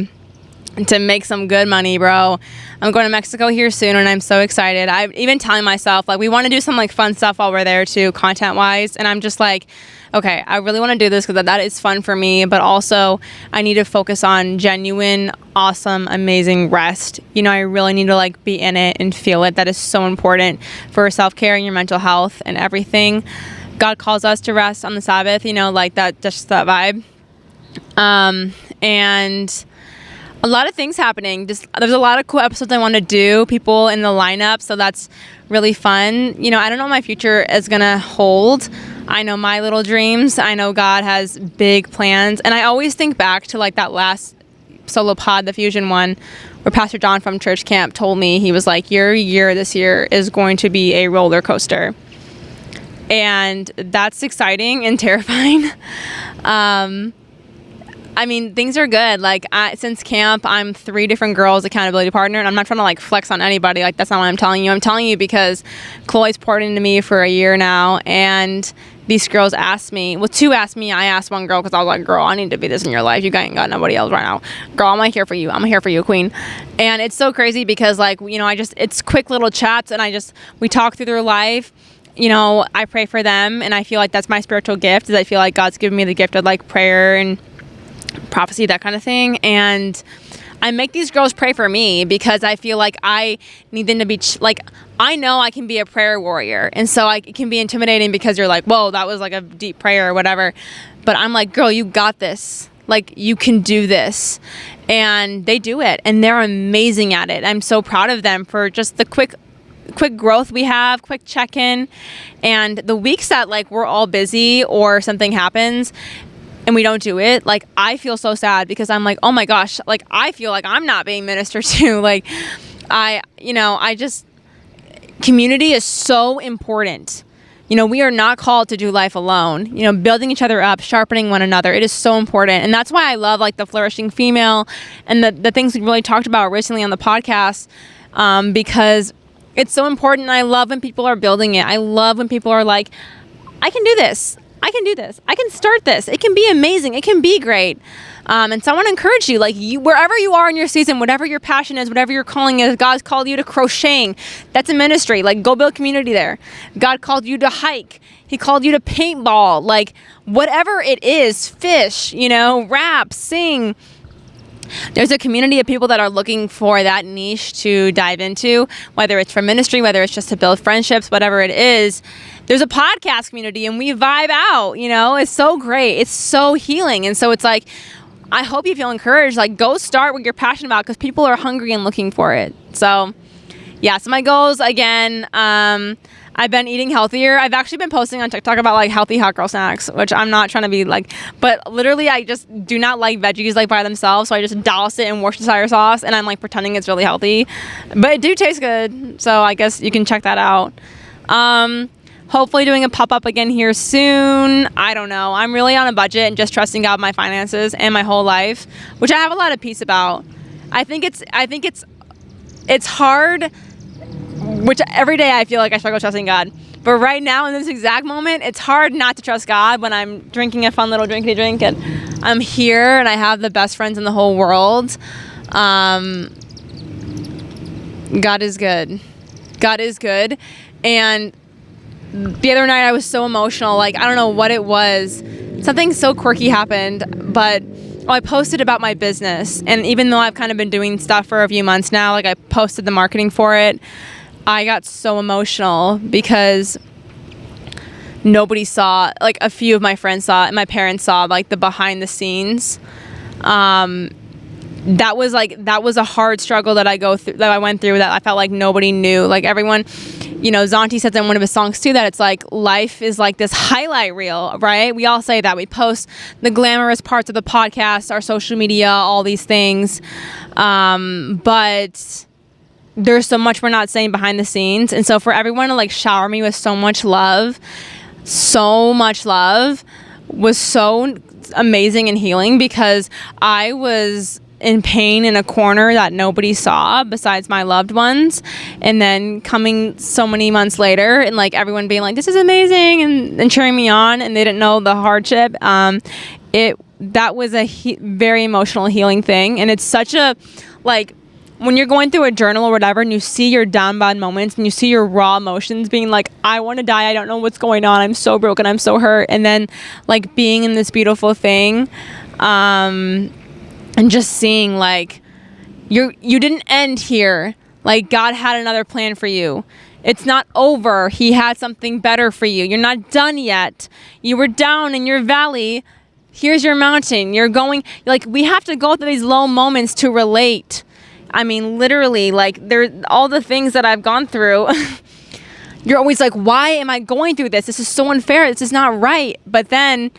Speaker 1: to make some good money, bro. I'm going to Mexico here soon, and I'm so excited. I'm even telling myself, like, we want to do some, like, fun stuff while we're there, too, content-wise, and I'm just like, okay, I really want to do this because that is fun for me, but also I need to focus on genuine, awesome, amazing rest. You know, I really need to, like, be in it and feel it. That is so important for self-care and your mental health and everything. God calls us to rest on the Sabbath, you know, like that, just that vibe. And a lot of things happening. There's a lot of cool episodes I want to do, people in the lineup, so that's really fun. You know, I don't know what my future is going to hold. I know my little dreams. I know God has big plans. And I always think back to, like, that last solo pod, the Fusion one, where Pastor John from church camp told me, he was like, your year this year is going to be a roller coaster. And that's exciting and terrifying. I mean, things are good. Like, since camp, I'm 3 different girls' accountability partner, and I'm not trying to, like, flex on anybody. Like, that's not what I'm telling you. I'm telling you because Chloe's poured into me for a year now, and these girls asked me, well, 2 asked me. I asked one girl because I was like, girl, I need to be this in your life. You ain't got nobody else right now. Girl, I'm here for you. I'm here for you, queen. And it's so crazy because, like, you know, it's quick little chats, and we talk through their life. You know, I pray for them, and I feel like that's my spiritual gift, is I feel like God's given me the gift of, like, prayer and prophecy, that kind of thing. And I make these girls pray for me because I feel like I need them to be like, I know I can be a prayer warrior, and so it can be intimidating because you're like, whoa, that was like a deep prayer or whatever, but I'm like, girl, you got this. Like, you can do this. And they do it, and they're amazing at it. I'm so proud of them for just the quick growth we have, quick check-in. And the weeks that, like, we're all busy or something happens and we don't do it, like, I feel so sad because I'm like, oh my gosh, like, I feel like I'm not being ministered to. Like, community is so important. You know, we are not called to do life alone. You know, building each other up, sharpening one another, it is so important. And that's why I love, like, the Flourishing Female and the things we really talked about recently on the podcast, because it's so important. I love when people are building it. I love when people are like, I can do this. I can do this. I can start this. It can be amazing. It can be great. And so I want to encourage you, like, wherever you are in your season, whatever your passion is, whatever your calling is, God's called you to crocheting. That's a ministry. Like, go build community there. God called you to hike. He called you to paintball. Like, whatever it is, fish, you know, rap, sing. There's a community of people that are looking for that niche to dive into, whether it's for ministry, whether it's just to build friendships, whatever it is. There's a podcast community, and we vibe out, you know. It's so great. It's so healing. And so it's like, I hope you feel encouraged. Like, go start what you're passionate about because people are hungry and looking for it. So, yeah. So my goals, again, I've been eating healthier. I've actually been posting on TikTok about, like, healthy hot girl snacks, which I'm not trying to be like, but literally I just do not like veggies, like, by themselves. So I just douse it in Worcestershire sauce, and I'm, like, pretending it's really healthy, but it do taste good. So I guess you can check that out. Hopefully doing a pop-up again here soon. I don't know. I'm really on a budget and just trusting God with my finances and my whole life, which I have a lot of peace about. I think it's hard, which every day I feel like I struggle trusting God. But right now in this exact moment, it's hard not to trust God when I'm drinking a fun little drinkity drink and I'm here and I have the best friends in the whole world. God is good. God is good. And the other night I was so emotional. Like, I don't know what it was. Something so quirky happened, but I posted about my business. And even though I've kind of been doing stuff for a few months now, like, I posted the marketing for it, I got so emotional because nobody saw, like, a few of my friends saw it, and my parents saw, like, the behind the scenes. That was a hard struggle that I went through that I felt like nobody knew. Like, everyone, you know, Zauntee says in one of his songs too that it's like life is like this highlight reel, right? We all say that. We post the glamorous parts of the podcast, our social media, all these things. But there's so much we're not saying behind the scenes. And so for everyone to, like, shower me with so much love was so amazing and healing, because I was in pain in a corner that nobody saw besides my loved ones, and then coming so many months later and, like, everyone being like, this is amazing, and cheering me on, and they didn't know the hardship. That was a very emotional healing thing, and it's such a, like, when you're going through a journal or whatever and you see your down bad moments and you see your raw emotions being like, I want to die, I don't know what's going on, I'm so broken, I'm so hurt, and then like being in this beautiful thing, and just seeing like you didn't end here. Like, God had another plan for you. It's not over. He had something better for you. You're not done yet. You were down in your valley. Here's your mountain. You're going, like, we have to go through these low moments to relate. I mean, literally, like, all the things that I've gone through, you're always like, why am I going through this? This is so unfair. This is not right. But then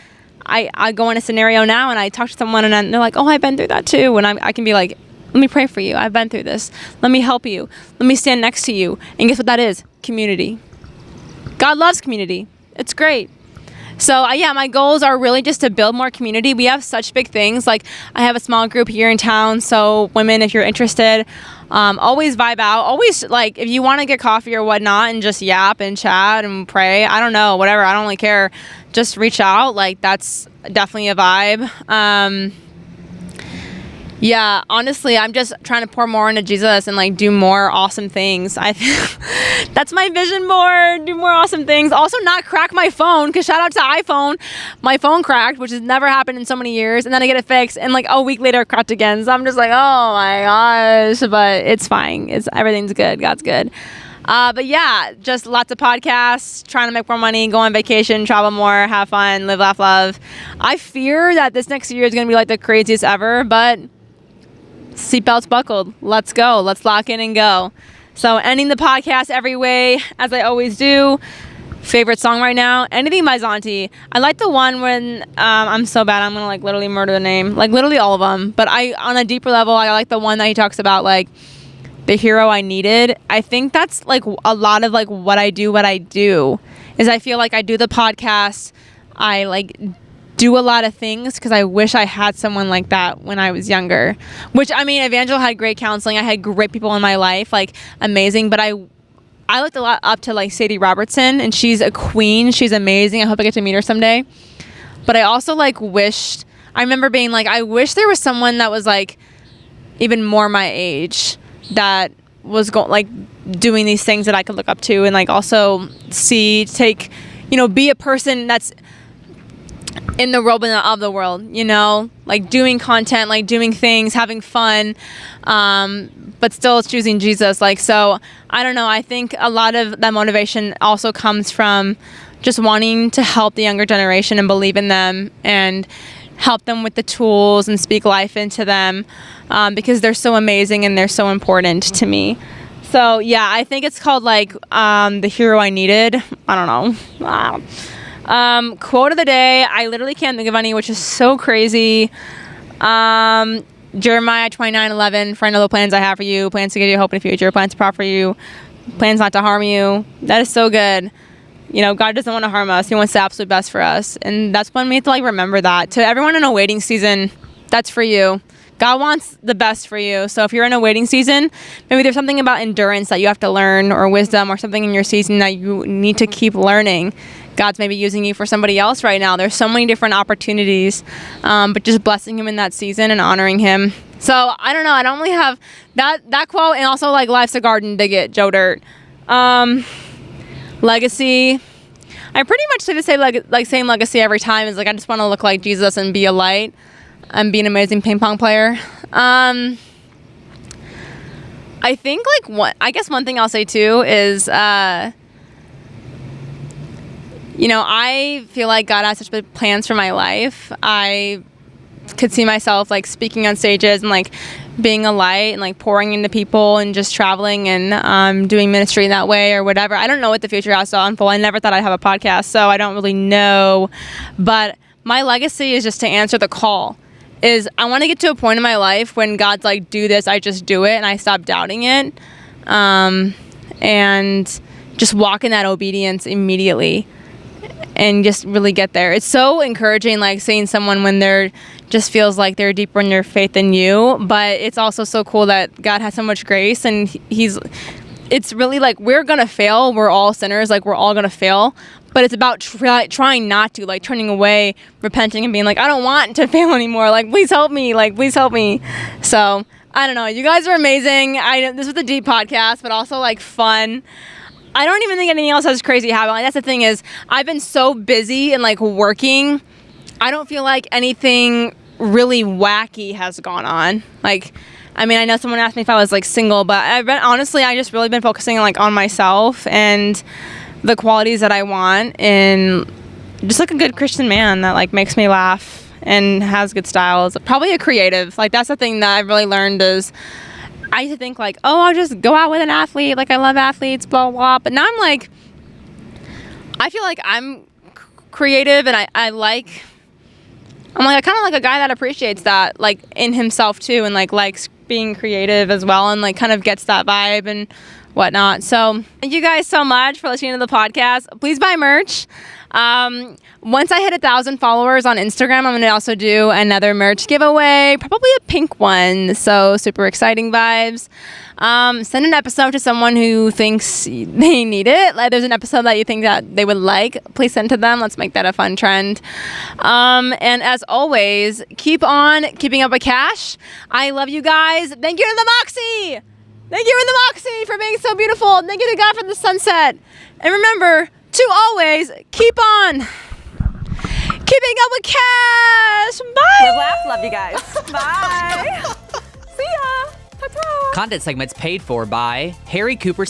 Speaker 1: I go in a scenario now and I talk to someone and they're like, oh, I've been through that too. And I can be like, let me pray for you. I've been through this. Let me help you. Let me stand next to you. And guess what that is? Community. God loves community. It's great. So yeah, my goals are really just to build more community. We have such big things. Like, I have a small group here in town. So women, if you're interested, always vibe out. Always, like, if you want to get coffee or whatnot and just yap and chat and pray, I don't know, whatever. I don't really care. Just reach out. Like, that's definitely a vibe. Yeah, honestly, I'm just trying to pour more into Jesus and like do more awesome things. That's my vision board. Do more awesome things. Also, not crack my phone, because shout out to iPhone. My phone cracked, which has never happened in so many years, and then I get it fixed, and like a week later it cracked again. So I'm just like, oh my gosh, but it's fine. Everything's good. God's good. But yeah, just lots of podcasts, trying to make more money, go on vacation, travel more, have fun, live, laugh, love. I fear that this next year is going to be like the craziest ever, but seatbelts buckled. Let's go. Let's lock in and go. So ending the podcast every way, as I always do. Favorite song right now, anything by Zauntee. I like the one when, I'm so bad, I'm going to like literally murder the name. Like literally all of them. But on a deeper level, I like the one that he talks about like the hero I needed. I think that's like a lot of like what I do is I feel like I do the podcast. I like do a lot of things because I wish I had someone like that when I was younger. Which, I mean, Evangel had great counseling. I had great people in my life, like amazing. But I looked a lot up to like Sadie Robertson, and she's a queen. She's amazing. I hope I get to meet her someday. But I also like wished, I remember being like, I wish there was someone that was like even more my age that was like doing these things that I could look up to, and like also take, be a person that's in the world but of the world, like doing content, like doing things, having fun, but still choosing Jesus. Like, so I don't know. I think a lot of that motivation also comes from just wanting to help the younger generation and believe in them and help them with the tools and speak life into them, because they're so amazing and they're so important to me. So yeah, I think it's called like the hero I needed. I don't know. Wow. Quote of the day, I literally can't think of any, which is so crazy. Jeremiah 29:11, for I know the plans I have for you, plans to give you hope in the future, plans to prosper you, plans not to harm you. That is so good. God doesn't want to harm us. He wants the absolute best for us. And that's when we have to like remember that. To everyone in a waiting season, that's for you. God wants the best for you. So if you're in a waiting season, maybe there's something about endurance that you have to learn, or wisdom, or something in your season that you need to keep learning. God's maybe using you for somebody else right now. There's so many different opportunities, but just blessing him in that season and honoring him. So I don't know. I don't really have that quote, and also like life's a garden, dig it, Joe Dirt. Legacy. I pretty much say the same legacy every time. Is like I just want to look like Jesus and be a light and be an amazing ping pong player. I think like I guess one thing I'll say too is I feel like God has such big plans for my life. I could see myself like speaking on stages and like being a light and like pouring into people and just traveling and doing ministry in that way or whatever. I don't know what the future has to unfold. I never thought I'd have a podcast, so I don't really know. But my legacy is just to answer the call. I want to get to a point in my life when God's like, do this, I just do it, and I stop doubting it. And just walk in that obedience immediately and just really get there. It's so encouraging, like seeing someone when they're just feels like they're deeper in their faith than you, but it's also so cool that God has so much grace, and it's really like we're gonna fail. We're all sinners, like we're all gonna fail, but it's about trying not to, like turning away, repenting, and being like, I don't want to fail anymore. Like, please help me. So I don't know. You guys are amazing. This was a deep podcast, but also like fun. I don't even think anything else has crazy happened. Like, that's the thing is, I've been so busy and like working. I don't feel like anything really wacky has gone on. Like, I mean, I know someone asked me if I was like single, but I just really been focusing like on myself and the qualities that I want, and just like a good Christian man that like makes me laugh and has good style. Probably a creative. Like, that's the thing that I've really learned is I used to think like, oh, I'll just go out with an athlete. Like, I love athletes, blah, blah, blah. But now I'm like, I feel like I'm creative, and I'm like kind of like a guy that appreciates that, like in himself too, and like likes being creative as well, and like kind of gets that vibe and whatnot. So thank you guys so much for listening to the podcast. Please buy merch. Once I hit 1,000 followers on Instagram, I'm going to also do another merch giveaway, probably a pink one. So super exciting vibes. Send an episode to someone who thinks they need it. Like, there's an episode that you think that they would like, please send to them. Let's make that a fun trend. And as always, keep on keeping up with cash. I love you guys. Thank you to the Moxy. Thank you to the Moxy for being so beautiful. Thank you to God for the sunset. And remember to always keep on keeping up with cash. Bye.
Speaker 2: Live, laugh, love you guys. Bye.
Speaker 1: See ya. Ta-ta.
Speaker 3: Content segments paid for by Harry Cooper